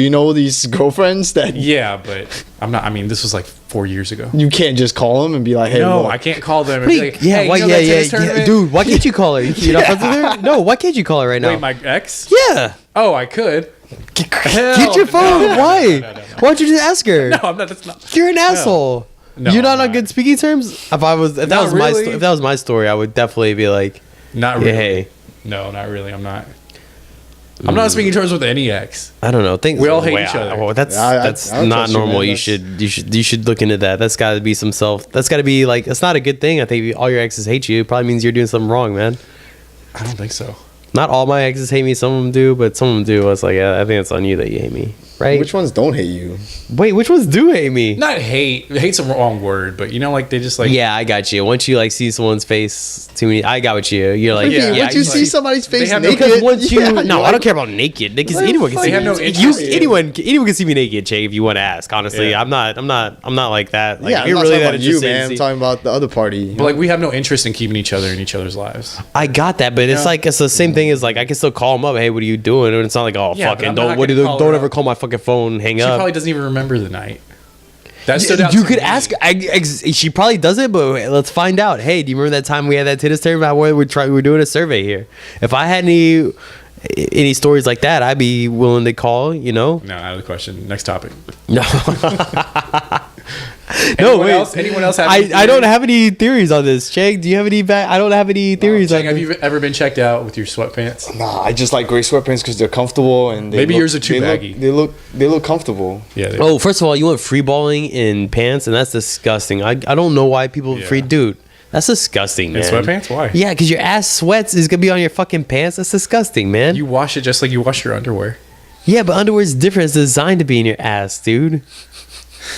you know these girlfriends that? Yeah, but I'm not. I mean, this was like 4 years ago. You can't just call them and be like, "Hey, No, look. I can't call them. And be like, Yeah, hey, why, you know that tennis yeah, tournament? dude. Why can't you call her? You're not friends with her? No, why can't you call her right now? Wait, my ex? Yeah, Oh, I could. get your phone. Why? Why don't you just ask her? No, I'm not. That's not. You're an asshole. No, You're not I'm on good speaking terms. If that was really. if that was my story, I would definitely be like, Not yeah, really. hey, No, not really. I'm not. I'm not speaking terms with any ex. I don't know. Things We all hate each other. Well, that's I that's don't not trust you, normal. man. You should look into that. That's got to be some self. That's got to be like. It's not a good thing. I think all your exes hate you. It probably means you're doing something wrong, man. I don't think so. Not all my exes hate me. Some of them do, but some of them do. I was like, yeah, I think it's on you that you hate me, right? Which ones don't hate you? Wait, which ones do hate me? Not hate. Hate's a wrong word, but you know, like they just like. Yeah, I got you. Once you like see someone's face too many, I got what you're like. Yeah, Once you see somebody's face have no- naked, Because once you, yeah, no, you're I like, don't care about naked. Because What the anyone can fuck? see They have me. no interest in it. Anyone can see me naked, Jay. If you want to ask, honestly, Yeah. I'm not like that. Like, Yeah, if I'm you're not really talking that about you, interested in man. I'm see- talking about the other party. But like we have no interest in keeping each other in each other's lives. I got that, but it's like it's the same thing as like I can still call them up. Hey, what are you doing? And it's not like oh Yeah, but fucking I'm don't not what do gonna you, call don't her ever up. call my fucking phone. Hang She up. probably doesn't even remember the night. That stood out. You to could me. ask. She probably doesn't, but let's find out. Hey, do you remember that time we had that tennis tournament where we're doing a survey here? If I had any stories like that, I'd be willing to call. You know. No, out of the question. Next topic. No. Anyone else? Anyone else have any I don't theories? have any theories on this. Chang, do you have any I don't have any theories Chang, on have this. you ever been checked out with your sweatpants? Nah, I just like gray sweatpants because they're comfortable and Maybe yours are too baggy. They look comfortable. Yeah. Oh, first of all, you went free balling in pants, and that's disgusting. I don't know why people Yeah. free dude. That's disgusting, man. In sweatpants? Why? Yeah, because your ass sweats is gonna be on your fucking pants. That's disgusting, man. You wash it just like you wash your underwear. Yeah, but underwear is different. It's designed to be in your ass, dude.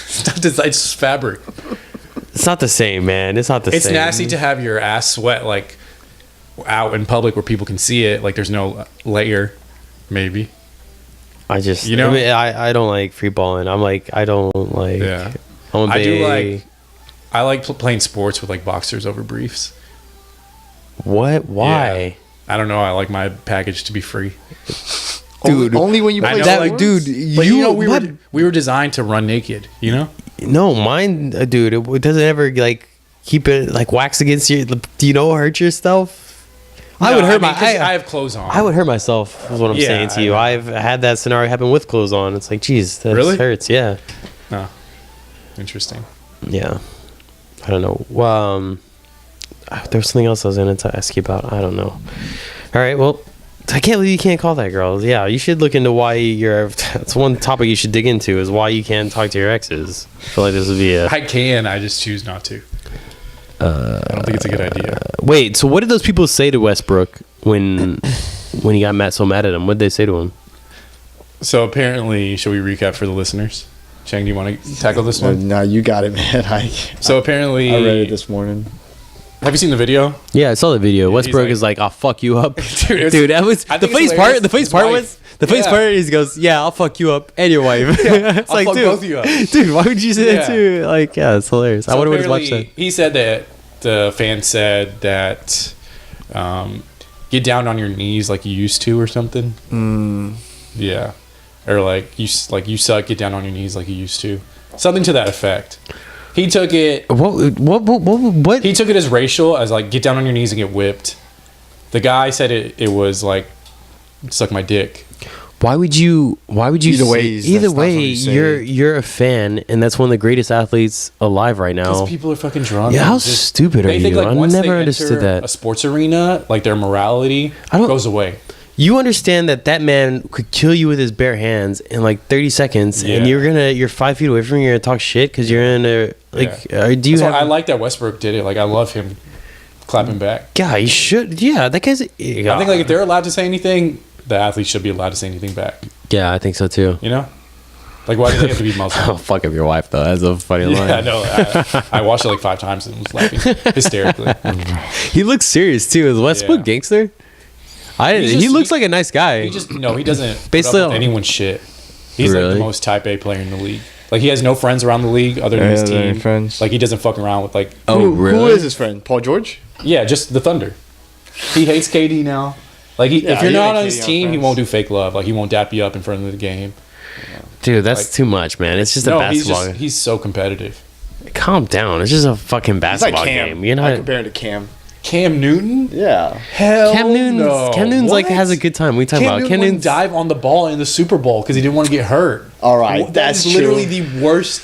It's not design- it's just fabric. It's not the same, man. It's not the It's same. nasty to have your ass sweat like out in public where people can see it. Like there's no layer, maybe. I just, You know? I mean, I don't like free balling. I'm like, I don't like. Yeah. I'm a I do big- I like playing sports with like boxers over briefs. What? Why? I don't know. I like my package to be free. Dude, only when you I play know, that like- dude, But you know, we what? were designed to run naked. You know. No, mine, dude. It doesn't ever like keep it like wax against you. Do you know hurt yourself? I would No, hurt mean, my. 'cause I have clothes on. I would hurt myself. Is what I'm Yeah, saying to I you. know. I've had that scenario happen with clothes on. It's like, geez, that Really? hurts. Yeah, Oh, interesting. yeah. I don't know. There was something else I was going to ask you about. I don't know. All right. Well, I can't believe you can't call that girl. Yeah, you should look into why you're. That's one topic you should dig into is why you can't talk to your exes. I feel like this would be a. I can. I just choose not to. I don't think it's a good idea. Wait. So what did those people say to Westbrook when he got so mad at him? What did they say to him? So apparently, should we recap for the listeners? Chang, do you want to tackle this one? Nah, you got it, man. So apparently, I read it this morning. have you seen the video? Yeah, I saw the video. Westbrook like- is like, "I'll fuck you up," it's- dude. That was I the think face it's part. hilarious. The face His part wife. was the face Yeah. part. He goes, "Yeah, I'll fuck you up and your wife." It's I'll like, fuck dude, both of you up. dude, why would you say that Yeah. too? Like, yeah, it's hilarious. I So wonder what his wife apparently, said. He said that the fan said that get down on your knees like you used to or something. Yeah, or like you suck. Get down on your knees like you used to. Something to that effect. He took it. What? He took it as racial, as like get down on your knees and get whipped. The guy said it was like suck my dick. Why would you? Either way, Either that's not way, what you say. you're a fan, and that's one of the greatest athletes alive right now. Because people are fucking drunk. Yeah, and how just- stupid are they think, you? like, I once they never enter understood that. A sports arena, like their morality goes away. You understand that man could kill you with his bare hands in like 30 seconds, and Yeah. you're 5 feet away from him. You're gonna talk shit because you're in a like. Do you That's have? why I like that Westbrook did it. Like I love him clapping back. Yeah, you should. Yeah, that guy's. I think like if they're allowed to say anything, the athletes should be allowed to say anything back. Yeah, I think so too. You know, like why do they have to be Muslim? Oh, fuck up your wife though. That's a funny line. Yeah, I know. I watched it like 5 times and was laughing hysterically. He looks serious too. Is Westbrook Yeah. gangster? He looks like a nice guy. He doesn't Basically- basically anyone's shit. He's like Really? the most type A player in the league. Like he has no friends around the league other than Yeah, his he doesn't have team. any friends. Like he doesn't fuck around with like Who is his friend? Paul George? yeah, just the Thunder. He hates KD now. Like if Yeah, you're he not and on KD his aren't team, he friends. won't do fake love. Like he won't dap you up in front of the game. Dude, that's like- too much, man. It's just a No, basketball. he's so competitive. Calm down. It's just a fucking He's basketball like Cam. game. You're I not. compare it to Cam. Cam Newton? Yeah. Hell Cam Newton's, no. Cam Newton's like What? has a good time. We talking Cam about Newton Cam wouldn't Newton's dive on the ball in the Super Bowl because he didn't want to get hurt. All right, That that's is literally true. the worst.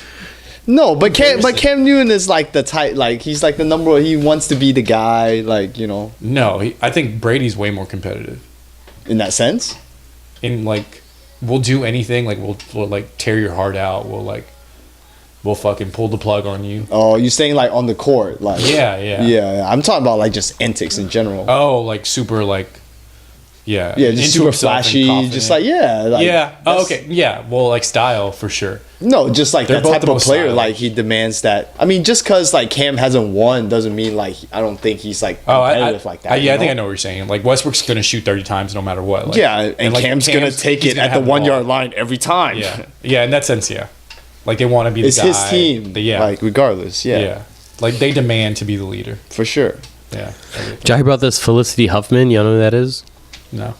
No, but Cam Newton is like the type, like he's like the number one. He wants to be the guy, like, you know, No, I think Brady's way more competitive. in that sense. In like, we'll do anything. Like we'll like tear your heart out. We'll fucking pull the plug on you. Oh, you saying like on the court, like Yeah. I'm talking about like just antics in general. Oh, like super like. Yeah. Yeah, just into super himself and flashy, confident. just like like, yeah. Oh, that's- okay. Yeah. Well, like style for sure. No, just like They're that both type the of most player. stylish. Like he demands that. I mean, just because like Cam hasn't won doesn't mean like I don't think he's like Oh, competitive like that. yeah, I you think I know what you're saying. Like Westbrook's gonna shoot 30 times no matter what. Like, Yeah, and like, Cam's gonna take he's it gonna at have the 1 ball. yard line every time. Yeah, yeah. In that sense, yeah. Like they want to be the It's guy. his team. Yeah, Like regardless. Yeah, yeah. Like they demand to be the leader. for sure. Yeah. Did you hear about this Felicity Huffman? Y'all know who that is? No.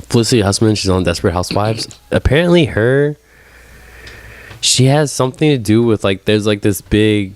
Felicity Huffman, she's on Desperate Housewives. Apparently she has something to do with like there's like this big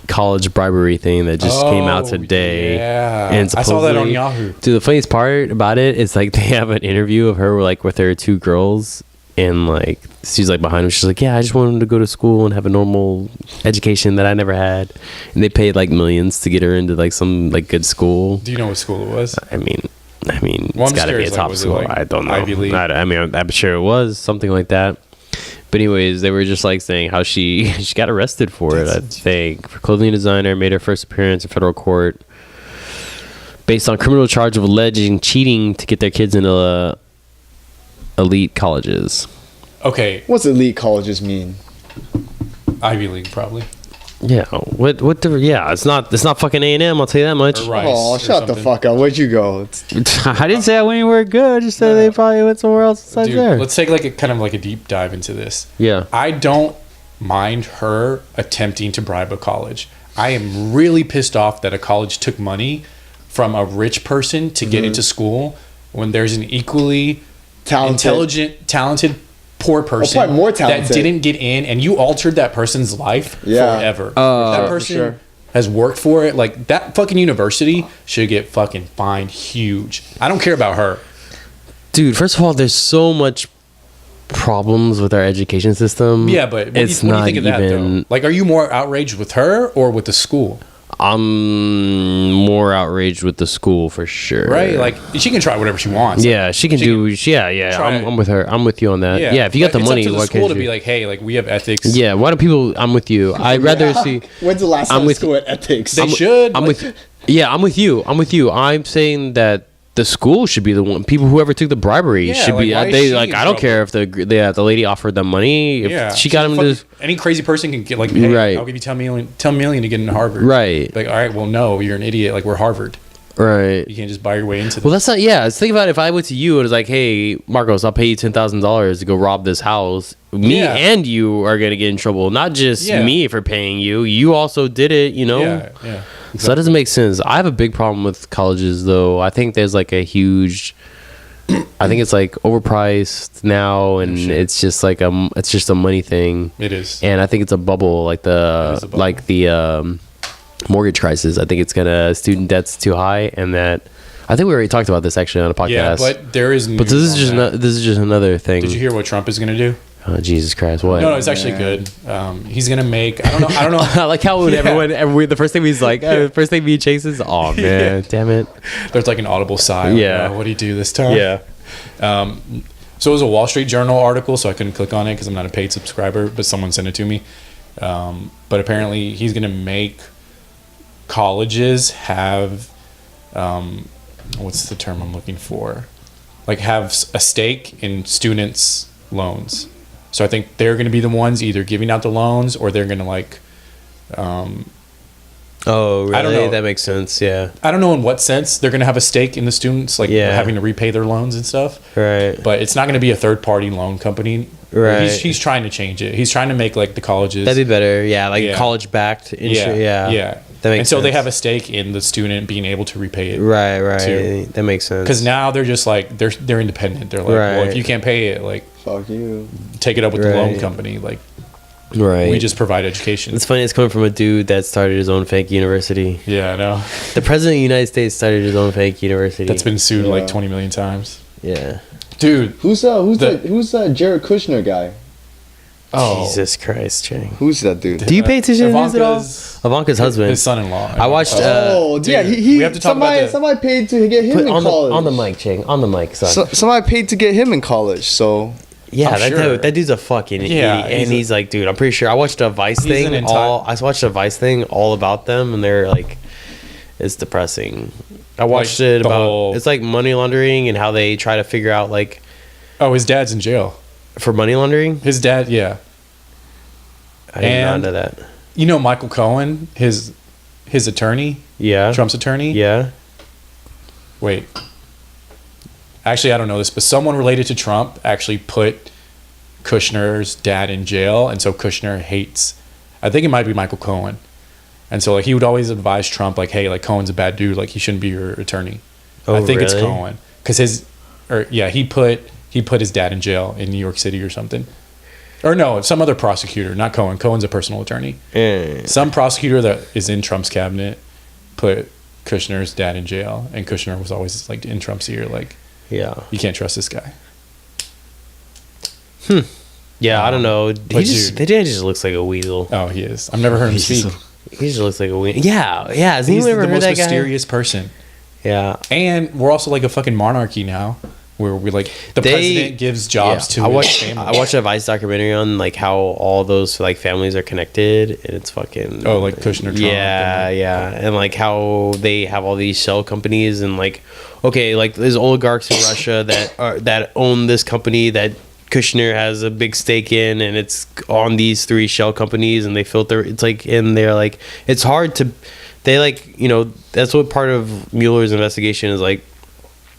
college bribery thing that just came out today. Yeah. And I saw that on supposedly- Yahoo. Dude, the funniest part about it is like they have an interview of her like with her two girls, and like she's like behind them. She's like, yeah, I just wanted to go to school and have a normal education that I never had. And they paid like millions to get her into like some like good school. Do you know what school it was? I mean, Well, it's I'm got to be a curious, like, top was it, school. like, I don't know. Ivy League? I mean, I'm sure it was something like that. But anyways, they were just like saying how she got arrested for it. I think for clothing designer made her first appearance in federal court based on criminal charge of alleging cheating to get their kids into elite colleges. Okay, What's elite colleges mean? Ivy League probably. Yeah, what yeah, it's not fucking A&M, I'll tell you that much. Or Rice. Oh, or shut the something. fuck up. Where'd you go? I didn't say I went anywhere good. I just said they probably went somewhere else besides Dude, there. let's take like a kind of like a deep dive into this. Yeah. I don't mind her attempting to bribe a college. I am really pissed off that a college took money from a rich person to get into school when there's an equally intelligent, talented, poor person probably more talented. that didn't get in, and you altered that person's life Yeah. forever. If For that sure, person for sure. has worked for it. Like that fucking university should get fucking fined huge. I don't care about her. Dude, first of all, there's so much problems with our education system. Yeah, but what, it's do, you, what do you not think of that even. though? Like, are you more outraged with her or with the school? I'm more outraged with the school for sure. Right? Like, she can try whatever she wants. Yeah, she can do. Yeah. try it. I'm with her. I'm with you on that. Yeah, if you got the it's money, up to the why school can't to you? be like, hey, like we have ethics. Yeah, why don't people? I'm with you. I'd rather see. When's the last I'm time with- school at ethics? They should. I'm with. Yeah, I'm with you. I'm saying that the school should be the one. People, whoever took the bribery, Yeah, should like, be. why is They she like. in I don't trouble? care if the lady offered them money. If Yeah, she got him to. Any crazy person can get like, hey, Right. I'll give you 10 million to get into Harvard. Right. Like, all right, well, no, you're an idiot. Like, we're Harvard. Right. You can't just buy your way into this. Well, that's not. Yeah, think about it. If I went to you and was like, "Hey, Marcos, I'll pay you $10,000 to go rob this house," me Yeah. and you are gonna get in trouble. Not just Yeah. me for paying you. You also did it. You know. Yeah. So that doesn't make sense. I have a big problem with colleges, though. I think there's like a huge. I think it's like overpriced now, and it's just like it's just a money thing. It is. And I think it's a bubble, like It is a bubble. mortgage crisis. I think it's gonna student debt's too high, and that I think we already talked about this actually on a podcast. Yeah, but there is. But this is just this is just another thing. Did you hear what Trump is going to do? Oh, Jesus Christ! What? No, it's actually good. He's going to make. I don't know. I like how when Yeah. the first thing he's like, first thing he chases. Oh man, damn it! There's like an audible sigh. Like, Yeah. what do you do this time? So it was a Wall Street Journal article, so I couldn't click on it because I'm not a paid subscriber, but someone sent it to me. But apparently he's going to make colleges have, what's the term I'm looking for? Like have a stake in students' loans. So I think they're going to be the ones either giving out the loans or they're going to like, Oh, really? I don't know. That makes sense. Yeah. I don't know in what sense they're going to have a stake in the students, like Yeah. having to repay their loans and stuff. Right. But it's not going to be a third-party loan company. Right. He's trying to change it. He's trying to make like the colleges. That'd be better. Yeah, like Yeah. college backed. yeah, Yeah. That makes and so they sense. have a stake in the student being able to repay it. Right. too. That makes sense. Because now they're just like they're independent. They're like, well, if Right. you can't pay it, like Fuck you. take it up with the loan Right. company. Like, Right. We just provide education. It's funny. It's coming from a dude that started his own fake university. Yeah, I know. The president of the United States started his own fake university. That's been sued like 20 million times. Yeah. Dude. Who's that Jared Kushner guy? Oh. Jesus Christ, Chang. Who's that dude? Do you pay attention to the news at all? Ivanka's husband. His son-in-law. I watched... dude, yeah, he we have to talk about somebody paid to get him in college. On the mic, Chang. On the mic, son. Somebody paid to get him in college, so... Yeah, sure. that dude's a fucking yeah, idiot. And he's like, dude, I'm pretty sure I watched a Vice thing. I watched a Vice thing all about them, and they're like, it's depressing. I watched it about it's like money laundering and how they try to figure out like, oh, his dad's in jail for money laundering. His dad, yeah. I did not know that. You know Michael Cohen, his attorney, Trump's attorney, Wait. Actually, I don't know this, but someone related to Trump actually put Kushner's dad in jail, and so Kushner hates. I think it might be Michael Cohen, and so like he would always advise Trump like, "Hey, like Cohen's a bad dude. Like he shouldn't be your attorney." Oh, I think really? it's Cohen because he put his dad in jail in New York City or something, or no, some other prosecutor, not Cohen. Cohen's a personal attorney. Some prosecutor that is in Trump's cabinet put Kushner's dad in jail, and Kushner was always like in Trump's ear, like. Yeah. You can't trust this guy. Yeah, I don't know. He just looks like a weasel. Oh, he is. I've never heard him speak. He just looks like a weasel. Yeah. Has anyone ever heard that guy? He's the most mysterious person. Yeah. And we're also like a fucking monarchy now. Where we like the president gives jobs to his family. I watched a Vice documentary on like how all those like families are connected, and it's fucking like Kushner, Trump, and like how they have all these shell companies and like like there's oligarchs in Russia that own this company that Kushner has a big stake in, and it's on these 3 shell companies, and they filter. It's like and they're like it's hard to they like that's what part of Mueller's investigation is like.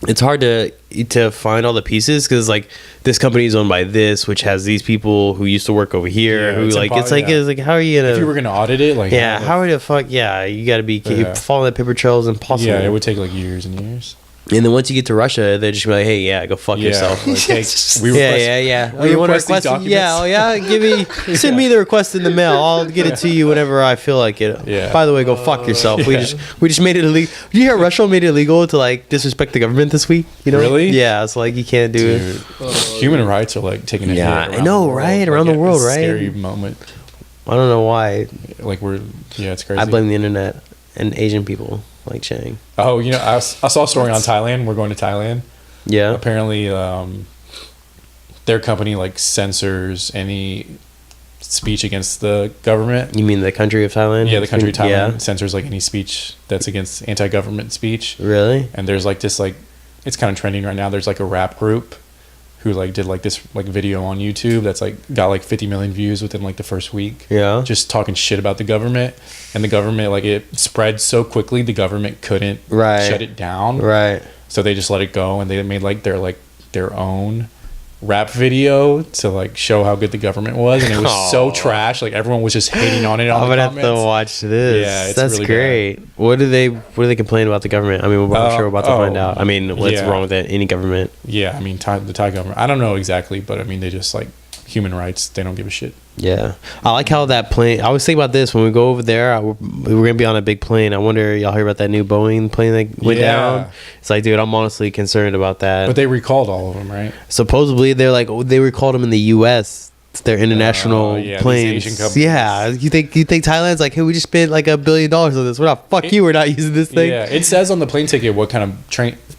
It's hard to find all the pieces because like this company is owned by this, which has these people who used to work over here. Who like it's like how are you gonna? If you were gonna audit it, like how are you fuck? Yeah, you got to be following that paper trail is impossible. Yeah, it would take like years and years. And then once you get to Russia, they're just be like, hey, go fuck yourself. Like, hey, Oh, you want to request? Send me the request in the mail. I'll get it to you whenever I feel like it. Yeah. By the way, go fuck yourself. We just made it illegal. Did you hear Russia made it illegal to like disrespect the government this week? Really? Yeah. It's like you can't do it. Human rights are like taking a hit. Yeah, I know, right? Around the world, right? Scary moment. I don't know why. Like it's crazy. I blame the internet and Asian people. Like Chang. Oh, I saw a story on Thailand. We're going to Thailand. Yeah. Apparently, their company like censors any speech against the government. You mean the country of Thailand? Yeah, the country of Thailand censors like any speech that's against anti-government speech. Really? And there's like this like, it's kind of trending right now. There's like a rap group who like did like this like video on YouTube that's like got like 50 million views within like the first week. Yeah. Just talking shit about the government, and the government like it spread so quickly the government couldn't shut it down. Right. So they just let it go, and they made like their own rap video to like show how good the government was, and it was so trash. Like everyone was just hating on it. I'm gonna have to watch this. Yeah, it's that's really great. bad. What do they complain about the government? I mean, I'm sure we're about to find out. I mean, what's wrong with any government? Yeah, I mean, the Thai government. I don't know exactly, but I mean, they just like human rights. They don't give a shit. Yeah, I like how that plane. I was thinking about this when we go over there. We're gonna be on a big plane. I wonder y'all heard about that new Boeing plane that went down. It's like, dude, I'm honestly concerned about that. But they recalled all of them, right? Supposedly, they're like they recalled them in the U.S. They're international planes. Asian companies. Yeah, you think Thailand's like, hey, we just spent like $1 billion on this. We're not we're not using this thing. Yeah, it says on the plane ticket what kind of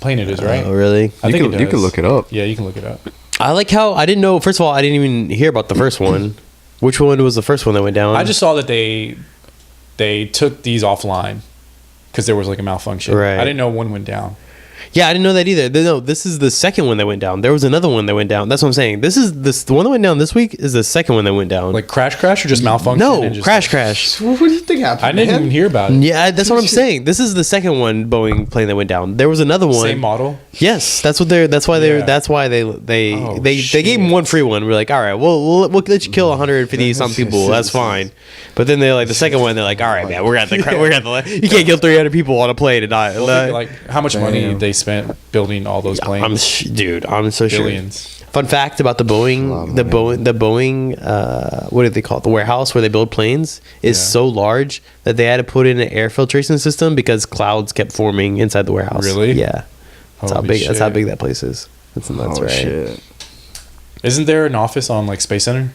plane it is, right? Oh, really? I think you can look it up. Yeah, you can look it up. I like how I didn't know. First of all, I didn't even hear about the first one. Which one was the first one that went down? I just saw that they took these offline because there was like a malfunction. Right. I didn't know one went down. Yeah, I didn't know that either. No, this is the second one that went down. There was another one that went down. That's what I'm saying. The one that went down this week is the second one that went down. Like crash or just malfunction? No, just crash. What do you think happened? I didn't even hear about it. Yeah, that's what I'm saying. This is the second one Boeing plane that went down. There was another one. Same model? Yes, that's why they gave him one free one. We're like, all right, we'll let you kill 150 some people. That's fine. But then they're like the second one. They're like, all right, man, we're gonna you can't kill 300 people on a plane and not like how much money they spent building all those planes. I'm so Billions. sure. Fun fact about the Boeing, what do they call it? The warehouse where they build planes is so large that they had to put in an air filtration system because clouds kept forming inside the warehouse. Really? Yeah. That's how big. That's how big that place is. That's nuts, right? Shit. Isn't there an office on like Space Center?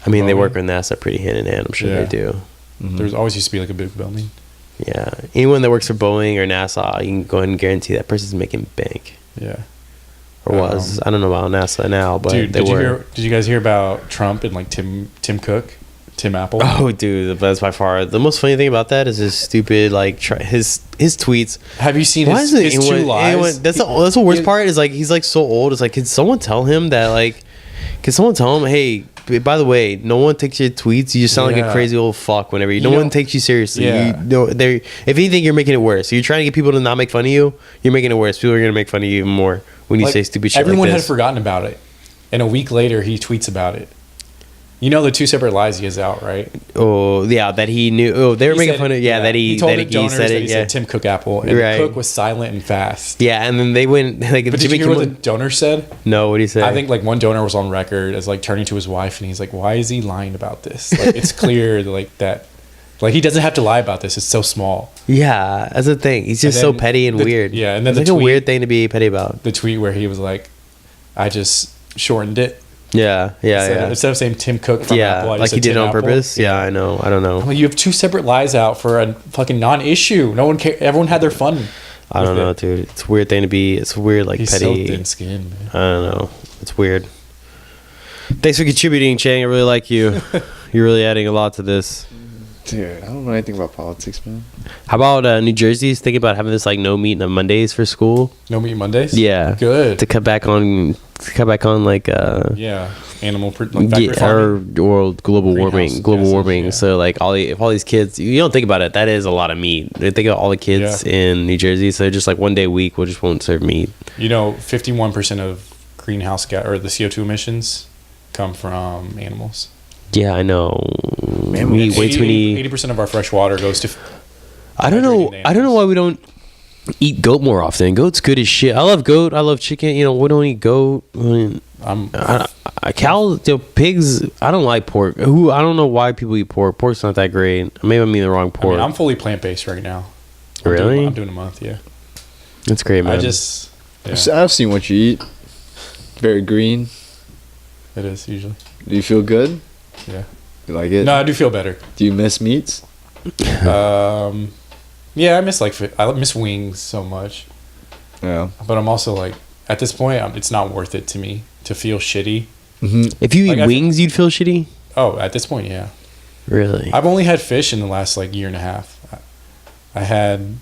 I mean, they work with NASA pretty hand in hand. I'm sure they do. Mm-hmm. There's always used to be like a big building. Yeah. Anyone that works for Boeing or NASA, you can go ahead and guarantee that person's making bank. Yeah. Or was. I don't know about NASA now, but dude, they did you guys hear about Trump and like Tim Cook, Tim Apple? Oh, dude, that's by far the most funny thing about that is his stupid like his tweets. Have you seen his two lies? That's the worst part. Is like he's like so old. It's like, can someone tell him that like? Can someone tell him, hey, by the way, no one takes your tweets. You just sound like a crazy old fuck whenever no one takes you seriously. Yeah. If anything, you're making it worse. So you're trying to get people to not make fun of you. You're making it worse. People are gonna make fun of you even more when you say stupid shit. Everyone like had this. forgotten about it, and a week later he tweets about it. You know the 2 separate lies he has out, right? Oh yeah, that he knew. Oh, they were making fun of. Yeah, that he told that the donors said that it. he Yeah, said Tim Cook Apple, and the Cook was silent and fast. Yeah, and then they went like. But did you hear what the donor said? No, what did he say? I think like one donor was on record as like turning to his wife, and he's like, "Why is he lying about this? Like it's clear like that, like he doesn't have to lie about this. It's so small." Yeah, that's the thing. He's just so petty and weird. Yeah, and then it's like a weird thing to be petty about. The tweet where he was like, "I just shortened it." Yeah. Instead of saying Tim Cook from Apple, I just like said he did it Tim on Apple. purpose. Yeah, I know. I don't know. Well, you have 2 separate lies out for a fucking non-issue. No one cared. Everyone had their fun. I don't know, dude. It's a weird thing to be. It's weird, like He's petty. so thin-skinned, man. I don't know. It's weird. Thanks for contributing, Chang. I really like you. You're really adding a lot to this. Dude, I don't know anything about politics, man. How about New Jersey's thinking about having this like no meat on Mondays for school? No meat Mondays. Yeah, good to cut back on like animal factory farming. or global warming. Yeah. So like if all these kids, you don't think about it, that is a lot of meat. They think of all the kids in New Jersey, so just like one day a week, we just won't serve meat. 51% of greenhouse gas or the CO2 emissions come from animals. Yeah, I know. Man, we eat way too many. 80% of our fresh water goes to. I don't know why we don't eat goat more often. Goat's good as shit. I love goat. I love chicken. We don't eat goat. Cows, pigs. I don't like pork. I don't know why people eat pork. Pork's not that great. Maybe I'm eating the wrong pork. I'm fully plant based right now. Really? I'm doing a month. Yeah. That's great, man. I've seen what you eat. Very green. It is usually. Do you feel good? Yeah. You like it? No, I do feel better. Do you miss meats? Yeah, I miss wings so much. Yeah. But I'm also like, at this point, it's not worth it to me to feel shitty. Mm-hmm. If you eat wings, you'd feel shitty? Oh, at this point, yeah. Really? I've only had fish in the last like year and a half. I haven't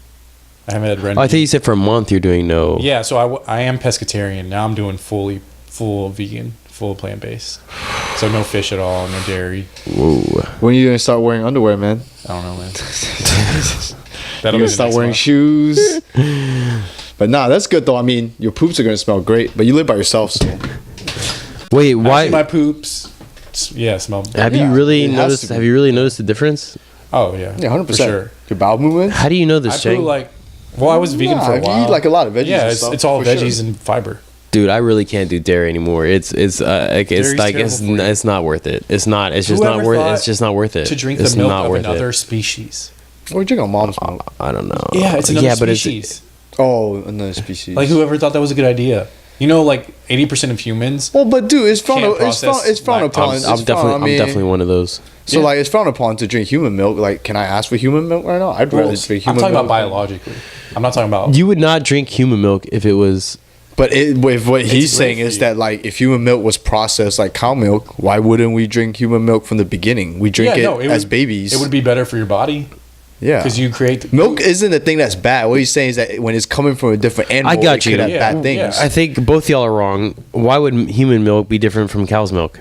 had red meat. I thought you said for a month you're doing no. Yeah, so I am pescatarian. Now I'm doing full vegan, full plant-based. So no fish at all, no dairy. Whoa. When are you going to start wearing underwear, man? I don't know, man. You're going to start wearing shoes? But nah, that's good though. I mean, your poops are going to smell great, but you live by yourself, so. Wait, why? Actually, my poops, smell. Have you really noticed the difference? Oh yeah. Yeah, 100%. For sure. Your bowel movement? How do you know this, I Jay? feel like, I was vegan for a while. You eat like a lot of veggies. Yeah, and stuff, it's all for veggies sure. and fiber. Dude, I really can't do dairy anymore. It's not worth it. It's not. It's just not worth it. It's just not worth it. To drink the milk of another species. Or drink on mom's milk. I don't know. Yeah, it's another species. Another species. Like whoever thought that was a good idea. Like 80% of humans. Well, but dude, it's frowned upon. I'm definitely one of those. So like, it's frowned upon to drink human milk. Like, can I ask for human milk right now? I'd rather drink human milk. I'm talking about biologically. I'm not talking about. You would not drink human milk if it was. But what he's saying is that like, if human milk was processed like cow milk, why wouldn't we drink human milk from the beginning? We drink as babies. It would be better for your body. Yeah, because you create milk isn't the thing that's bad. What he's saying is that when it's coming from a different animal, I got you. It could have bad things. Yeah. I think both y'all are wrong. Why would human milk be different from cow's milk?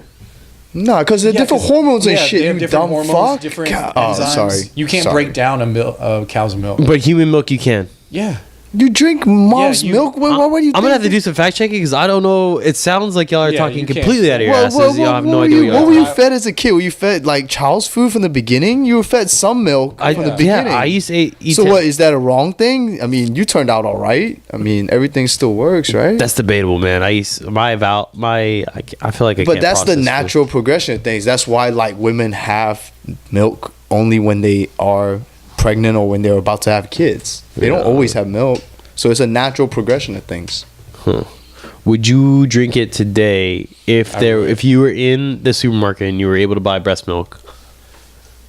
No, because they're different hormones and shit. You dumb fuck. Different enzymes. Sorry. You can't break down a cow's milk. But human milk, you can. Yeah. You drink mom's milk? Why would you? I'm gonna have to do some fact checking because I don't know. It sounds like y'all are talking completely out of your asses. Y'all have no idea. What were you fed as a kid? Were you fed like child's food from the beginning? You were fed some milk from the beginning. Yeah, I used to eat. So what is that a wrong thing? I mean, you turned out all right. I mean, everything still works, right? That's debatable, man. I feel like But that's the natural progression of things. That's why like women have milk only when they are pregnant or when they're about to have kids. They don't always have milk. So it's a natural progression of things. Would you drink it today if you were in the supermarket and you were able to buy breast milk?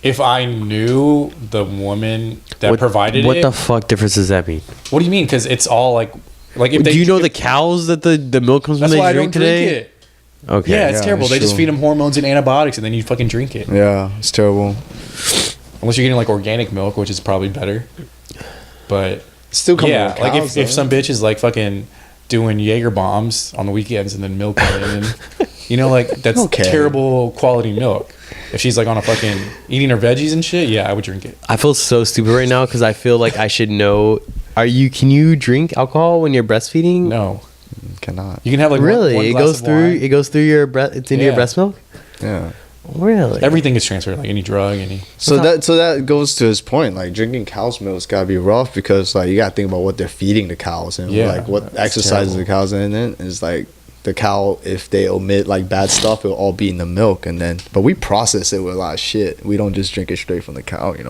If I knew the woman that provided it. What the fuck difference does that mean? What do you mean? Because it's all like if do you know the cows that the milk comes from? That's why I don't drink it. Okay. Yeah, it's terrible. They just feed them hormones and antibiotics, and then you fucking drink it. Yeah, it's terrible. Unless you're getting like organic milk, which is probably better. But still coming yeah, like if some bitch is like fucking doing Jaeger bombs on the weekends and then milk it and like that's terrible quality milk. If she's like on a fucking eating her veggies and shit, yeah, I would drink it. I feel so stupid right now because I feel like I should know. Can you drink alcohol when you're breastfeeding? No, cannot. You can have like really one it glass goes of through wine. it goes through your breast. It's into your breast milk. Yeah. Really? Everything is transferred, like any drug, So that goes to his point. Like drinking cow's milk's gotta be rough because like you gotta think about what they're feeding the cows and like what exercises the cows in it. It's like the cow, if they omit like bad stuff, it'll all be in the milk, and then but we process it with a lot of shit. We don't just drink it straight from the cow, I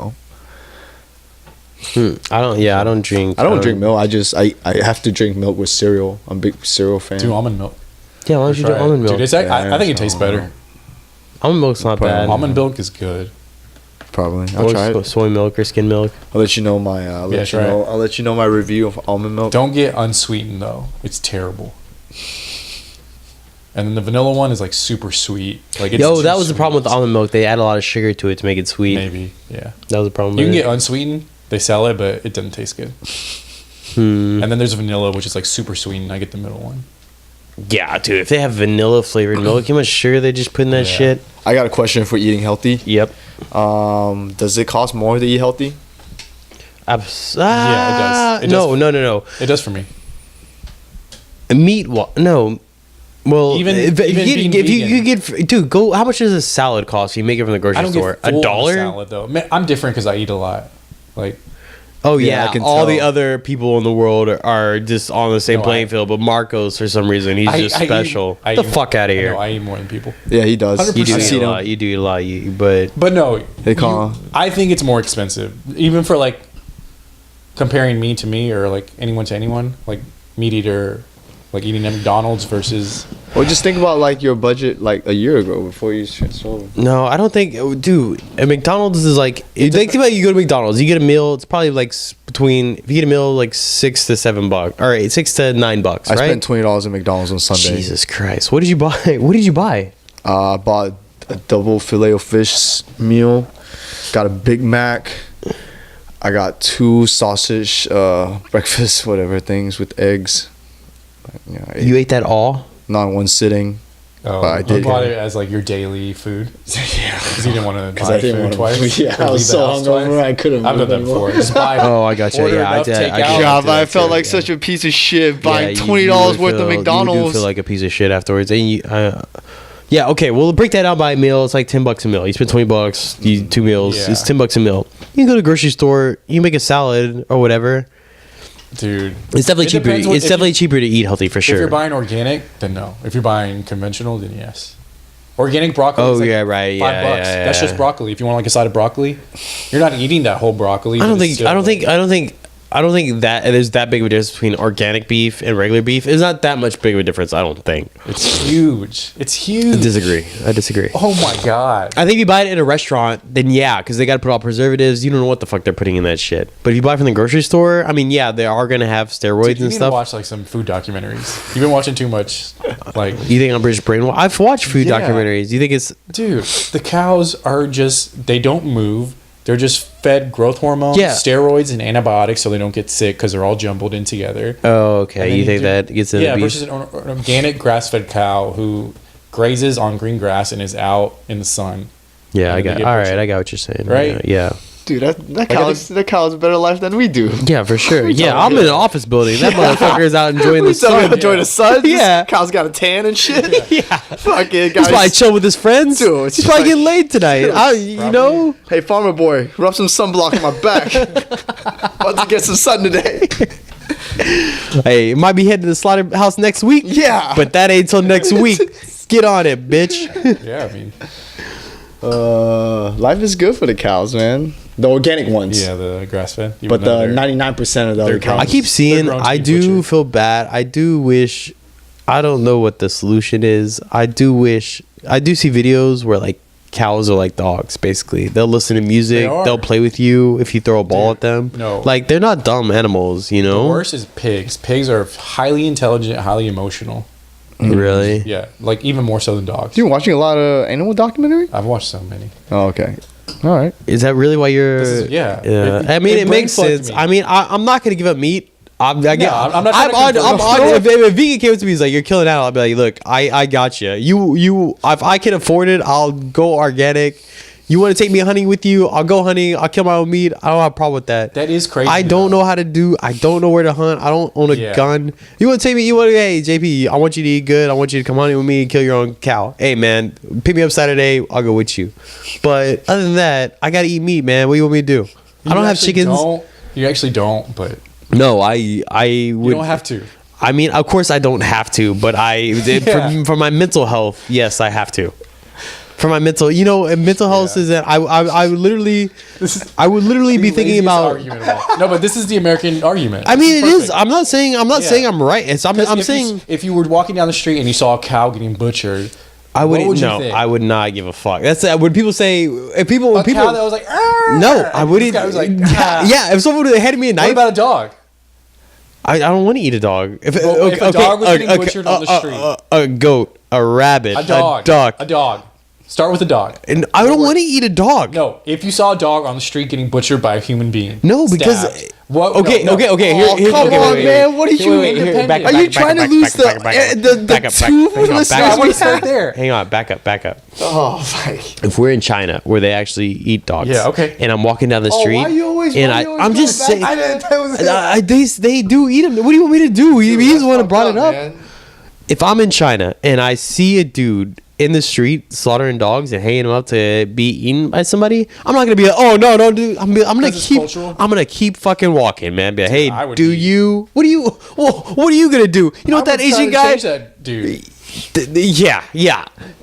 don't drink. I don't drink milk. I have to drink milk with cereal. I'm a big cereal fan. Do almond milk. Yeah, why don't you do almond milk? Dude, I think it tastes better. Almond milk's not bad. Almond milk is good. Probably. I'll try it. Soy milk or skin milk. I'll let you know my. I'll let you know my review of almond milk. Don't get unsweetened though. It's terrible. And then the vanilla one is like super sweet. Like that was the problem with almond milk. They add a lot of sugar to it to make it sweet. Maybe, yeah. That was the problem. You can get unsweetened. They sell it, but it doesn't taste good. And then there's vanilla, which is like super sweet, and I get the middle one. Yeah, dude. If they have vanilla flavored milk, how much sugar they just put in that shit? I got a question for eating healthy. Yep. Does it cost more to eat healthy? Yeah, it does. No. It does for me. Meat? No. Well, even if you get, dude, go. How much does a salad cost? If you make it from the grocery store. $1? Salad though. Man, I'm different because I eat a lot. Like. Oh yeah, all the other people in the world are just on the same playing field, but Marcos for some reason he's just special. Get the fuck out of here! I eat more than people. Yeah, he does. You do eat a lot. You do eat a lot. But no, I think it's more expensive, even for like comparing me to me or like anyone to anyone, like meat eater. Like eating at McDonald's versus. Well, just think about like your budget like a year ago before you sold. No, I don't think, dude. At McDonald's is like. Think about you go to McDonald's, you get a meal. It's probably like between if you get a meal like $6 to $7. All right, $6 to $9. Right? I spent $20 at McDonald's on Sunday. Jesus Christ! What did you buy? What did you buy? I bought a double filet of fish meal. Got a Big Mac. I got 2 sausage breakfast whatever things with eggs. You ate that all? Not in one sitting. Oh, but I did. You bought it as like your daily food. Yeah, because you didn't want to buy food twice. Yeah, I was so hungover I couldn't. I've done that before. Just buy. Oh, I got you. Yeah, I did. I felt like such a piece of shit buying $20 worth of McDonald's. You do feel like a piece of shit afterwards. And yeah, okay. Well, break that out by a meal. It's like $10 a meal. You spend $20. You eat 2 meals. It's $10 a meal. You can go to the grocery store. You make a salad or whatever. Dude, it's definitely cheaper. It's definitely cheaper to eat healthy for sure. If you're buying organic, then no. If you're buying conventional, then yes. Organic broccoli. Oh is like yeah, right. $5. That's just broccoli. If you want like a side of broccoli, you're not eating that whole broccoli. I don't think that there's that big of a difference between organic beef and regular beef. It's not that much big of a difference. I don't think it's huge. It's huge. I disagree. Oh my god. I think if you buy it in a restaurant, then yeah, because they got to put all preservatives. You don't know what the fuck they're putting in that shit. But if you buy it from the grocery store, I mean, yeah, they are gonna have steroids and stuff. You need to watch like some food documentaries. You've been watching too much. Like you think I'm British brainwash? I've watched food documentaries. You think it's dude? The cows are they don't move. They're just fed growth hormones, steroids, and antibiotics so they don't get sick because they're all jumbled in together. Oh, okay. You think that gets in the beef? Versus an organic grass-fed cow who grazes on green grass and is out in the sun. Yeah, I got what you're saying. Right? Yeah. Dude, that cow has a better life than we do. Yeah, for sure. Yeah, I'm in an office building. That motherfucker's out enjoying the sun. Enjoying the sun. Yeah. This cow's got a tan and shit. Yeah. Fucking He's probably chill with his friends. Dude, he's probably getting laid tonight. You know? Hey, farmer boy, rub some sunblock on my back. About to get some sun today. Hey, might be heading to the slaughterhouse next week. Yeah. But that ain't till next week. Get on it, bitch. Yeah, I mean. Life is good for the cows, man. The organic ones. Yeah, the grass fed. But the 99% of the other cows. I keep seeing, I do feel bad. I do wish, I don't know what the solution is. I do see videos where like cows are like dogs, basically. They'll listen to music. They'll play with you if you throw a ball at them. No. Like, they're not dumb animals, you know? The worst is pigs. Pigs are highly intelligent, highly emotional. Really? Yeah, like even more so than dogs. You're watching a lot of animal documentary? I've watched so many. Oh, okay. All right. Is that really why you're... Yeah. I mean, it makes sense. Me. I mean, I'm not going to give up meat. I'm not if if a vegan came to me, he's like, "You're killing animal," I'll be like, "Look, I got you. If I can afford it, I'll go organic. You want to take me hunting with you? I'll go hunting. I'll kill my own meat. I don't have a problem with that. That is crazy. I don't know how to do. I don't know where to hunt. I don't own a gun. You want to take me? Hey, JP, I want you to eat good. I want you to come hunting with me and kill your own cow. Hey, man, pick me up Saturday. I'll go with you. But other than that, I gotta eat meat, man. What do you want me to do? I don't have chickens. You actually don't, but no, I would. You don't have to. I mean, of course, I don't have to, but for my mental health, yes, I have to. For my mental health is that I would literally be thinking about. No, but this is the American argument. I mean, it is. I'm not saying I'm right. I'm saying if you were walking down the street and you saw a cow getting butchered, I wouldn't. I would not give a fuck. That's when people say cow that was like, no, I wouldn't. This guy was like, yeah. If someone would have handed me a knife, what about a dog? I don't want to eat a dog. If a dog was getting butchered on the street, a goat, a rabbit, a dog. Start with a dog. And I don't want to eat a dog. No, if you saw a dog on the street getting butchered by a human being. No, because what? Okay. Come on, man. What are you? Are you trying to lose the two listeners? I want to start there. Hang on, back up. Oh, my. If we're in China where they actually eat dogs, yeah, okay, and I'm walking down the street, I'm just saying, they do eat them. What do you want me to do? He's the one who brought it up. Man. If I'm in China and I see a dude in the street slaughtering dogs and hanging them up to be eaten by somebody, I'm not gonna be like, oh no, don't do. I'm gonna keep fucking walking, man. Be like, hey, what are you gonna do? You know what that Asian guy? That dude. Yeah.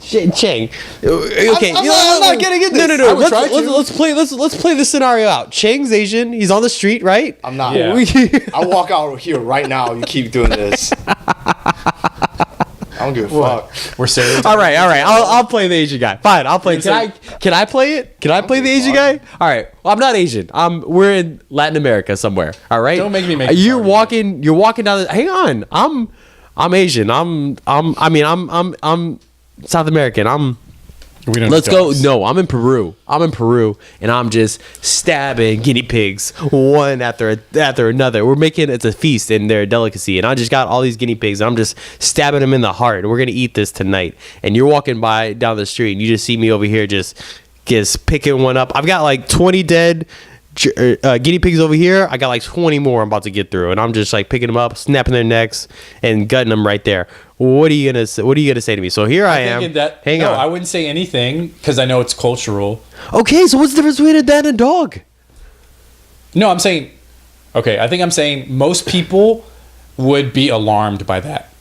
Chang. Okay, I'm not getting into this. No. Let's play this scenario out. Chang's Asian. He's on the street, right? I'm not. Yeah. I'll walk out here right now. You keep doing this. I don't give a fuck. We're serious. All right. I'll play the Asian guy. Fine, I'll play. Can I play it? Can I play the Asian guy? All right. Well, I'm not Asian. We're in Latin America somewhere. All right. Don't make me make. You're walking down. Hang on. I'm Asian. I'm South American. Let's go. No, I'm in Peru. And I'm just stabbing guinea pigs one after another. It's a feast and they're a delicacy. And I just got all these guinea pigs. And I'm just stabbing them in the heart. And we're gonna eat this tonight. And you're walking by down the street and you just see me over here just picking one up. I've got like 20 dead guinea pigs over here. I got like 20 more I'm about to get through, and I'm just like picking them up, snapping their necks, and gutting them right there. What are you gonna say to me? So here I am. Hang on. I wouldn't say anything because I know it's cultural. Okay, so what's the difference between a dad and a dog? No, I'm saying. Okay, I think I'm saying most people would be alarmed by that,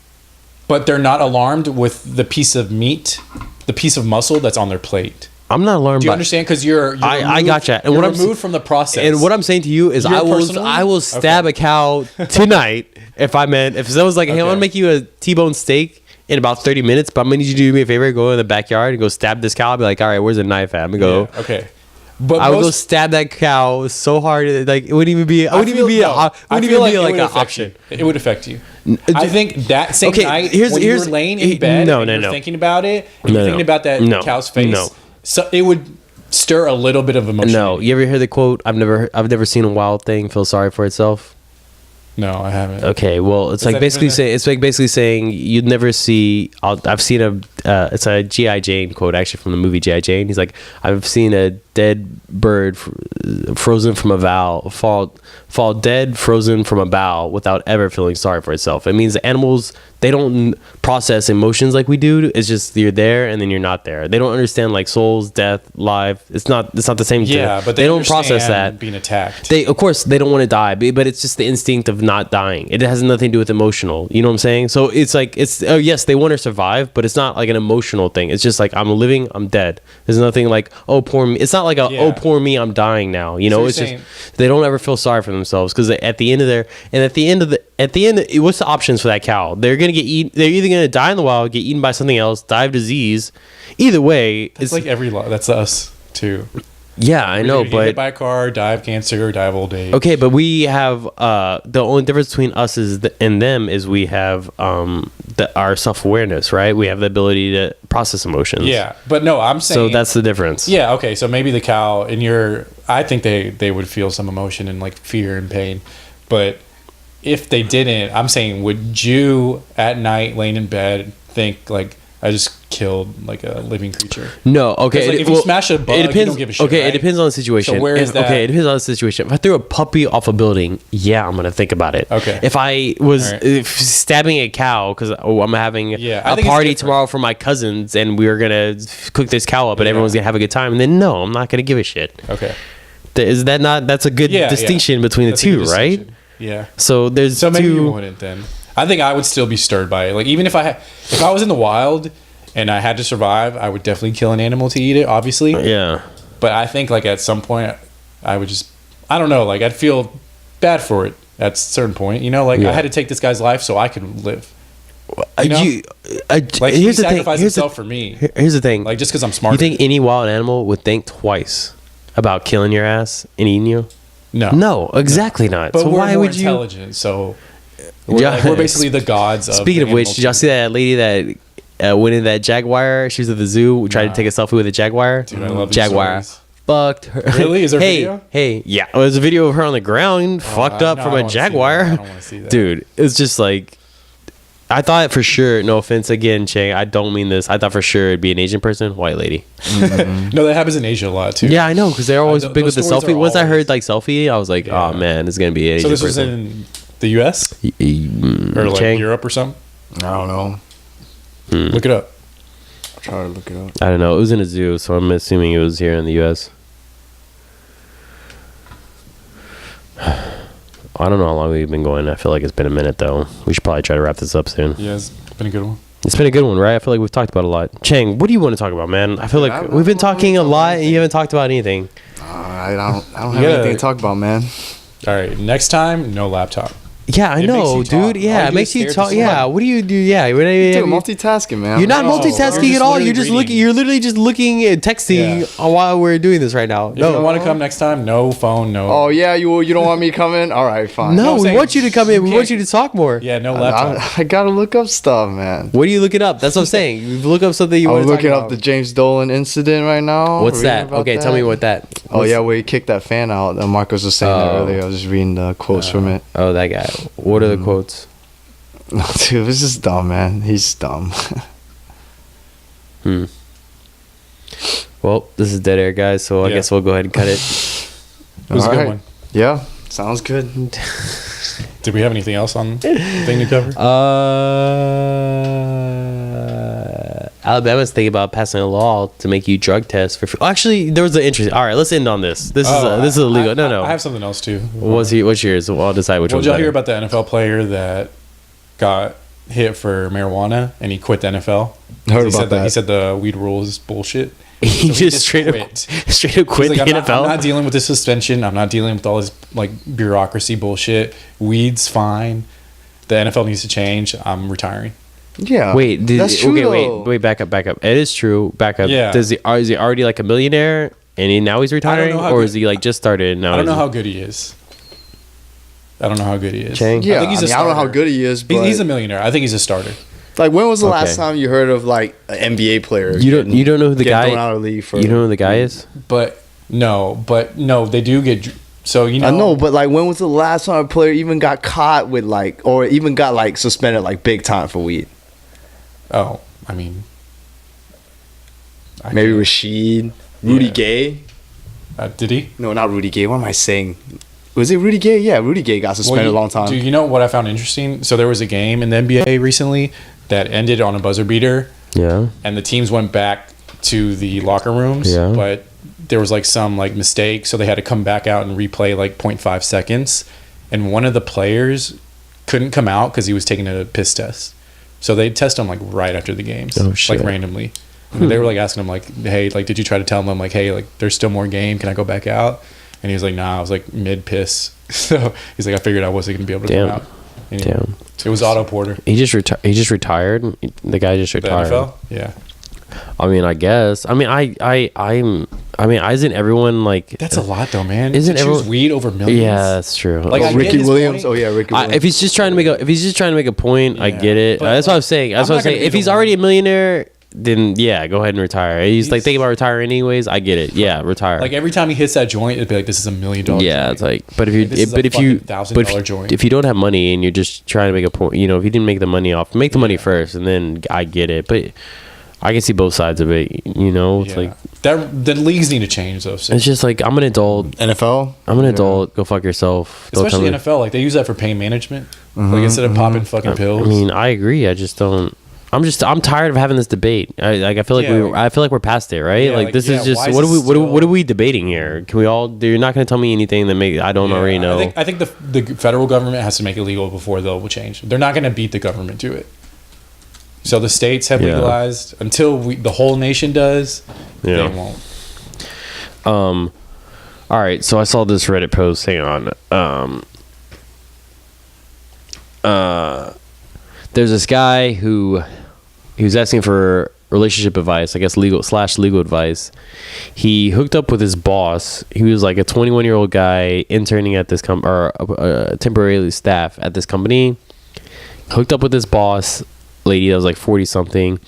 but they're not alarmed with the piece of meat, the piece of muscle that's on their plate. I'm not alarmed. Do you understand? Because I gotcha. And what I'm removed from the process. And what I'm saying to you is, I will stab a cow tonight if someone's like, hey, I want to make you a T-bone steak in about 30 minutes, but I'm gonna need you to do me a favor, go in the backyard and go stab this cow. I'll be like, all right, where's the knife at? I'm gonna go. Yeah, okay. But I would go stab that cow so hard, like it wouldn't even be. It wouldn't even be like an option. It would affect you. I think that same night when you're laying in bed, you're thinking about it, and you're thinking about that cow's face. No. So it would stir a little bit of emotion. No, you ever hear the quote? I've never seen a wild thing feel sorry for itself. No, I haven't. Okay, well, it's like basically saying you'd never see. I've seen it's a G.I. Jane quote actually from the movie G.I. Jane. He's like, I've seen a dead bird frozen from a bough fall dead frozen from a bough without ever feeling sorry for itself. It means the animals, they don't process emotions like we do. It's just you're there and then you're not there. They don't understand like souls, death, life. It's not the same thing. Yeah, but they don't process that. Being attacked. Of course they don't want to die, but it's just the instinct of not dying. It has nothing to do with emotional. You know what I'm saying? So it's like yes, they want to survive, but it's not like an emotional thing. It's just like I'm living, I'm dead. There's nothing like, oh poor me. It's not like oh poor me, I'm dying now. You know, so it's just they don't ever feel sorry for themselves because at the end of what's the options for that cow? They're gonna get eaten. They're either gonna die in the wild, get eaten by something else, die of disease. Either way, it's like every law. That's us too. Yeah, I know, but hit by a car, die of cancer, or die of old age. Okay, but we have the only difference between us and them is we have our self-awareness, right? We have the ability to process emotions. Yeah, but no, I'm saying so that's the difference. Yeah, okay, so maybe the cow I think they would feel some emotion and like fear and pain, but if they didn't, I'm saying, would you at night laying in bed think like, I just killed like a living creature? No, okay. Like, if you smash a bug, you don't give a shit. Okay, right? It depends on the situation. So where is that? Okay, it depends on the situation. If I threw a puppy off a building, yeah, I'm gonna think about it. Okay. If I was stabbing a cow because I'm having a party tomorrow for my cousins and we were gonna cook this cow up and everyone's gonna have a good time, then no, I'm not gonna give a shit. Okay. Is that not? That's a good distinction between the two, right? Yeah. So there's maybe you wouldn't then. I think I would still be stirred by it. Like even if I was in the wild and I had to survive, I would definitely kill an animal to eat it, obviously. Yeah. But I think like at some point I would just, I don't know, like I'd feel bad for it at a certain point, you know, like I had to take this guy's life so I could live. You know? Like he sacrificed himself for me. Here's the thing. Like just because I'm smart. You think any wild animal would think twice about killing your ass and eating you? No, exactly not. But so we're why more would you? intelligent, so we're basically the gods of. Speaking of which, did y'all see that lady that went in that jaguar? She was at the zoo, tried to take a selfie with a jaguar. Dude, I love jaguar. Fucked her. Really? Is there a video? Hey, yeah. It was a video of her on the ground, fucked up from a jaguar. I don't want to see that. Dude, it's just like, I thought for sure, no offense again, Chang, I don't mean this. I thought for sure it'd be an Asian person, white lady. No, that happens in Asia a lot too. Yeah, I know, because they're always big with the selfie. Once I heard like selfie, I was like, oh man, it's going to be an Asian person. So this was in the US? Or like Chang? Europe or something? I don't know. Look it up. I'll try to look it up. I don't know. It was in a zoo, so I'm assuming it was here in the US. I don't know how long we've been going. I feel like it's been a minute, though. We should probably try to wrap this up soon. Yeah, it's been a good one. It's been a good one, right? I feel like we've talked about a lot. Chang, what do you want to talk about, man? I feel like we've been talking a lot, and you haven't talked about anything. I don't have anything to talk about, man. All right, next time, no laptop. Yeah, I know, dude. Yeah, it makes you talk. Yeah, what do you do? Yeah, Dude, multitasking, man. You're not multitasking at all. You're just looking. You're literally just looking and texting while we're doing this right now. If you want to come next time, no phone, no. Oh yeah, you don't want me to come in? All right, fine. No, we want you to come in. We want you to talk more. Yeah, no laptop. I gotta look up stuff, man. What are you looking up? That's what I'm saying. You look up something you want to talk about. I'm looking up the James Dolan incident right now. What's that? Okay, tell me what that. Oh yeah, where he kicked that fan out. Marcos was saying that earlier. I was just reading the quotes from it. Oh, that guy. What are the quotes? Dude, it's just dumb, man. He's dumb. Well, this is dead air, guys. So I guess we'll go ahead and cut it. It was a good one. Yeah, sounds good. Did we have anything else on thing to cover? Alabama's thinking about passing a law to make you drug test for free. Actually, there was an interesting. All right, let's end on this. This is illegal. No. I have something else too. What's yours? Well, I'll decide which one. Did y'all hear about the NFL player that got hit for marijuana and he quit the NFL? Heard about that. He said the weed rule is bullshit. He just straight up quit the NFL. I'm not dealing with this suspension. I'm not dealing with all this like bureaucracy bullshit. Weed's fine. The NFL needs to change. I'm retiring. Yeah. Wait. That's true. Okay. Wait. Back up. It is true. Back up. Yeah. Is he already like a millionaire and now he's retiring, or is he like just started? Now I don't know how good he is. Chang? Yeah. I don't know how good he is, but he's a millionaire. I think he's a starter. Like, when was the last time you heard of like an NBA player? You don't know who the guy? Thrown out of the league for, you don't know who the guy is? But no, they do get. So you know. I know, but like, when was the last time a player even got caught with like, or even got like suspended like big time for weed? Oh, I mean, Maybe Rashid, Rudy Gay. Did he? No, not Rudy Gay. What am I saying? Was it Rudy Gay? Yeah, Rudy Gay got suspended a long time. Dude, you know what I found interesting? So there was a game in the NBA recently that ended on a buzzer beater. Yeah. And the teams went back to the locker rooms. Yeah. But there was like some like mistake, so they had to come back out and replay like 0.5 seconds. And one of the players couldn't come out because he was taking a piss test. So they test him like right after the games, like randomly. And they were like asking him like, "Hey, like, did you try to tell them like, hey, like, there's still more game? Can I go back out?" And he was like, "Nah, I was like mid piss." So he's like, "I figured I wasn't gonna be able to come out." And Damn. It was Otto Porter. He just retired. The guy just retired. The NFL? Yeah. I mean, I guess. I mean, isn't everyone like? That's a lot, though, man. Isn't to choose everyone weed over millions? Yeah, that's true. Like Ricky Williams. Oh yeah, Ricky Williams. If he's just trying to make a point, I get it. That's what I'm saying. That's what I'm saying. If he's already a millionaire, then yeah, go ahead and retire. He's like thinking about retiring anyways. I get it. Yeah, retire. Like every time he hits that joint, it'd be like, this is $1 million. Yeah, joint. it's like, but if you, joint. if you don't have money and you're just trying to make a point, you know, if you didn't make the money off, make the money first, and then I get it. But I can see both sides of it. You know, it's like that the leagues need to change those. It's just like, I'm an adult. NFL. I'm an adult. Go fuck yourself. Especially NFL, like they use that for pain management. Like instead of popping fucking pills. I mean, I agree. I just don't. I'm tired of having this debate. I feel like I feel like we're past it, right? Yeah, like this is just what are we debating here? Can we all? You're not going to tell me anything that I don't already know. I think the federal government has to make it legal before they'll change. They're not going to beat the government to it. So the states have legalized until the whole nation does. They won't. All right. So I saw this Reddit post. Hang on. There's this guy who. He was asking for relationship advice, I guess legal advice. He hooked up with his boss. He was like a 21-year-old guy interning at this temporarily staff at this company. Hooked up with his boss lady that was like 40-something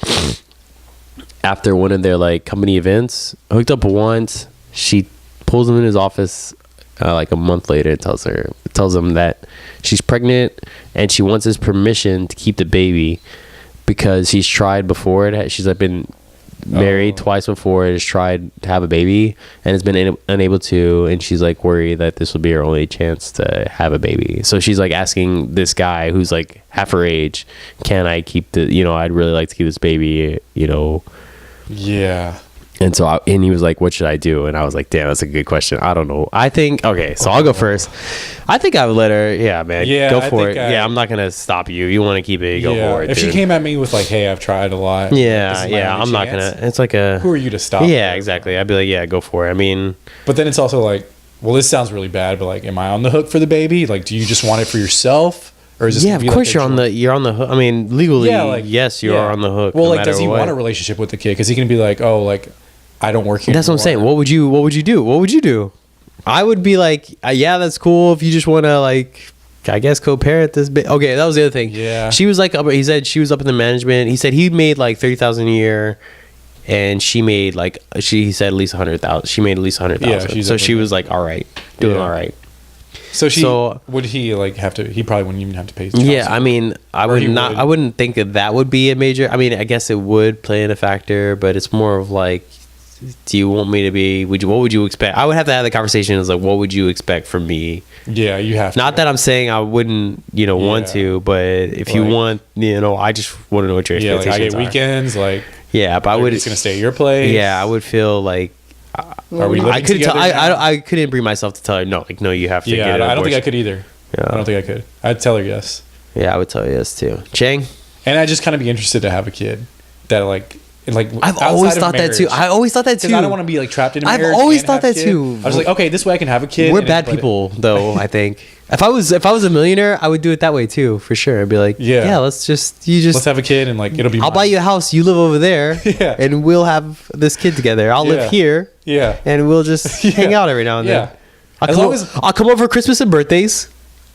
after one of their like company events. Hooked up once. She pulls him in his office like a month later and tells him that she's pregnant and she wants his permission to keep the baby. Because he's tried before it. She's like been married twice before. Has tried to have a baby and has been unable to. And she's like worried that this will be her only chance to have a baby. So she's like asking this guy who's like half her age, "Can I keep the? You know, I'd really like to keep this baby. You know." Yeah. And so he was like, "What should I do?" And I was like, "Damn, that's a good question. I don't know. I think so I'll go first. I think I would let her. Yeah, man. Yeah, go for it. I'm not gonna stop you. You want to keep it? Go for it. If she came at me with like, "Hey, I've tried a lot." Yeah. I'm not gonna. It's like a. Who are you to stop? Yeah, exactly. I'd be like, "Yeah, go for it." I mean, but then it's also like, well, this sounds really bad, but like, am I on the hook for the baby? Like, do you just want it for yourself? Or is this of course you're on the hook. I mean, legally, yes, you are on the hook. Well, like, does he want a relationship with the kid? Because he can be like, "Oh, like, I don't work here." That's anymore. what I'm saying. What would you do? I would be like, yeah, that's cool if you just want to like, I guess co-parent this bit. Okay, that was the other thing. Yeah. She was like, he said she was up in the management. He said he made like $30,000 a year, and she made like he said at least 100,000. She made at least 100,000. So she was like, all right, doing all right. So would he like have to? He probably wouldn't even have to pay. Yeah, I mean, I wouldn't think that would be a major. I mean, I guess it would play in a factor, but it's more of like, do you want me to be? What would you expect? I would have to have the conversation. It's like, what would you expect from me? Yeah, you have to. Not that I'm saying I wouldn't, want to, but if you want, I just want to know what your expectations like I get are. weekends, like but I would. It's gonna stay at your place. Yeah, I would feel like. Are we living together? I couldn't bring myself to tell her no. Like, no, you have to. Yeah, I don't think I could either. Yeah. I don't think I could. I'd tell her yes. Yeah, I would tell her yes too. Chang. And I just kind of be interested to have a kid that like I've always thought that too. I always thought that too. I don't want to be like trapped in a marriage. I've always thought that too. I was like, okay, this way I can have a kid. We're bad people, though. I think if I was a millionaire, I would do it that way too, for sure. I'd be like, let's have a kid and like it'll be. I'll buy you a house. You live over there, and we'll have this kid together. I'll live here, and we'll just hang out every now and then. I'll come over for Christmas and birthdays,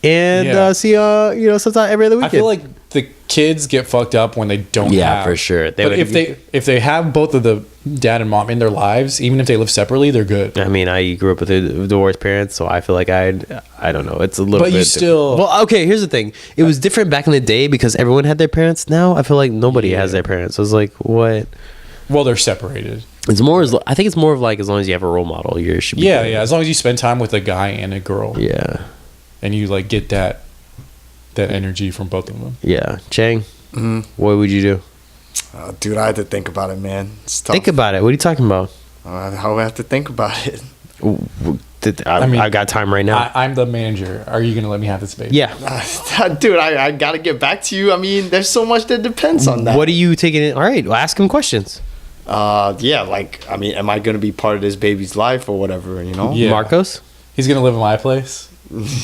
and see sometime every other weekend. I feel like the kids get fucked up when they don't have. For sure. But if they have both of the dad and mom in their lives, even if they live separately, they're good. I mean, I grew up with divorced parents, so I feel like I don't know. It's a little bit. But you still. Well, okay, here's the thing. It was different back in the day because everyone had their parents. Now I feel like nobody has their parents. So it's like, what? Well, they're separated. I think it's more of like as long as you have a role model, you should be yeah, as long as you spend time with a guy and a girl. Yeah. And you like get that energy from both of them. Yeah. Chang, what would you do? Dude, I had to think about it, man. It's tough. Think about it. What are you talking about? How I have to think about it. I got time right now. I'm the manager. Are you going to let me have the space? Yeah. Dude, I got to get back to you. I mean, there's so much that depends on that. What are you taking in? All right, well, ask him questions. Yeah, like, I mean, am I going to be part of this baby's life or whatever, you know? Yeah. Marcos? He's going to live in my place,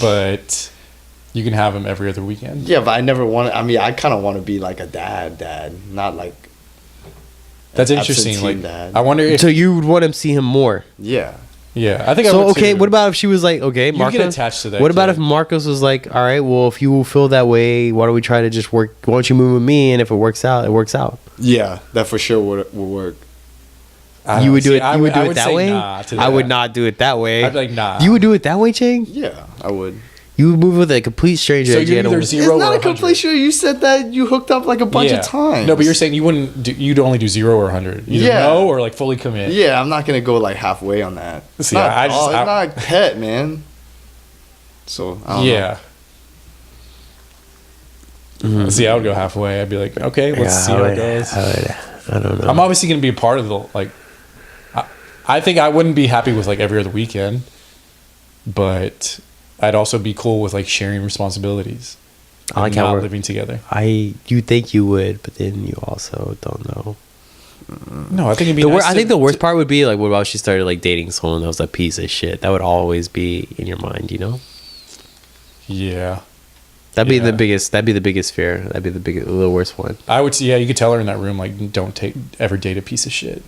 but you can have him every other weekend. Yeah, but I never want to, I mean, I kind of want to be like a dad, not like. That's interesting. Like, dad. I wonder if. So you would want him see him more? Yeah. Yeah, I think. So I would okay, too. what about if she was like, okay, Marcos, you get attached to that. What about if Marcos was like, all right, well, if you feel that way, why don't we try to just work? Why don't you move with me? And if it works out, it works out. Yeah, that for sure would work. You would do it. You would do I it would that say way. nah to I would that. not do it that way. I'd be like, nah. You would do it that way, Chang? Yeah, I would. You would move with a complete stranger. So that you you're had either to- zero It's or not a 100. complete sure. You said that you hooked up like a bunch of times. No, but you're saying you wouldn't. You'd only do 0 or 100. Either Yeah. no or like fully commit. Yeah, I'm not gonna go like halfway on that. It's See, not. I just- it's not a pet, man. So I don't know. Yeah. See, I would go halfway. I'd be like, okay, let's see how it goes. I don't know. I'm obviously going to be a part of the like. I think I wouldn't be happy with like every other weekend, but I'd also be cool with like sharing responsibilities. I like and how not we're living together. You think you would, but then you also don't know. No, I think it'd be. I think the worst part would be like, what about she started like dating someone that was a piece of shit? That would always be in your mind, you know. Yeah. That'd be Yeah. the biggest. That'd be the biggest fear. That'd be the worst one. I would. Yeah, you could tell her in that room like, don't ever date a piece of shit.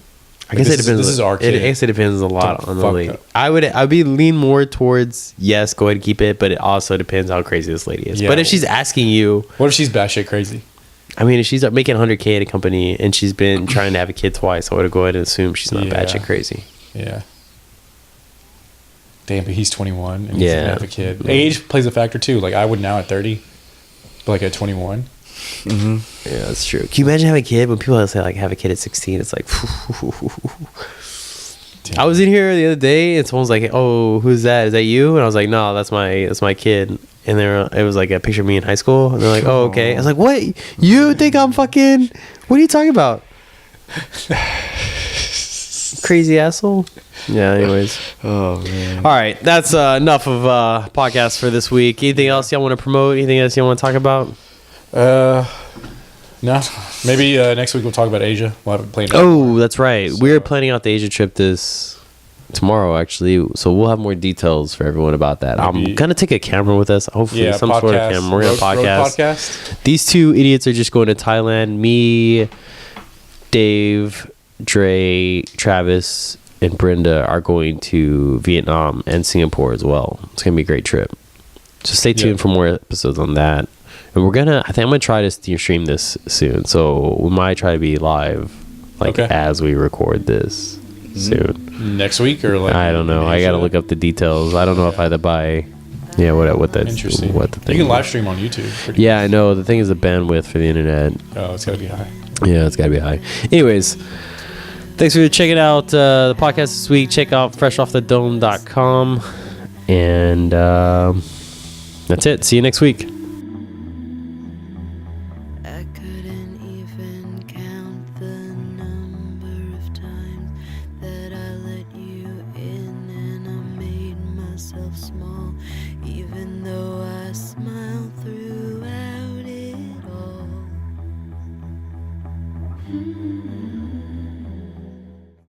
I guess it depends. This is our I kid. guess it depends a lot Don't on the fuck lady. up. I'd be lean more towards yes, go ahead and keep it, but it also depends how crazy this lady is. Yeah. But if she's asking you, What if she's batshit crazy? I mean, if she's making 100K at a company and she's been trying to have a kid twice, I would go ahead and assume she's not Yeah. batshit crazy. Yeah. Damn, but he's 21 and he's Yeah. gonna have a kid. Age plays a factor too. Like I would now at 30, but like at 21. Yeah, that's true. Can you imagine having a kid when people say like have a kid at 16? It's like. I was in here the other day and someone's like, "Oh, who's that? Is that you?" And I was like, "No, that's my kid." And it was like a picture of me in high school. And they're like, "Oh, okay." I was like, "What? You think I'm fucking? What are you talking about? Crazy asshole." Yeah. Anyways. Oh man. All right, that's enough of podcast for this week. Anything else y'all want to promote? Anything else y'all want to talk about? No. Maybe next week we'll talk about Asia. We'll have it planned out. Oh, that's right. We're planning out the Asia trip tomorrow, actually. So we'll have more details for everyone about that. Maybe- I'm gonna take a camera with us. Hopefully, Yeah, some sort of podcast, camera. We're gonna road podcast. These two idiots are just going to Thailand. Me, Dave, Dre, Travis, and Brenda are going to Vietnam and Singapore as well. It's gonna be a great trip. So stay tuned for more episodes on that. And I think I'm gonna try to stream this soon. So we might try to be live, as we record this soon. Next week or like I don't know. I gotta look up the details. I don't know if I had to buy. Yeah, what that's Interesting. what the thing. You can is. live stream on YouTube. Pretty Yeah, I know. The thing is the bandwidth for the internet. Oh, it's gotta be high. Yeah, it's gotta be high. Anyways, thanks for checking out the podcast this week. Check out freshoffthedome.com. And that's it. See you next week.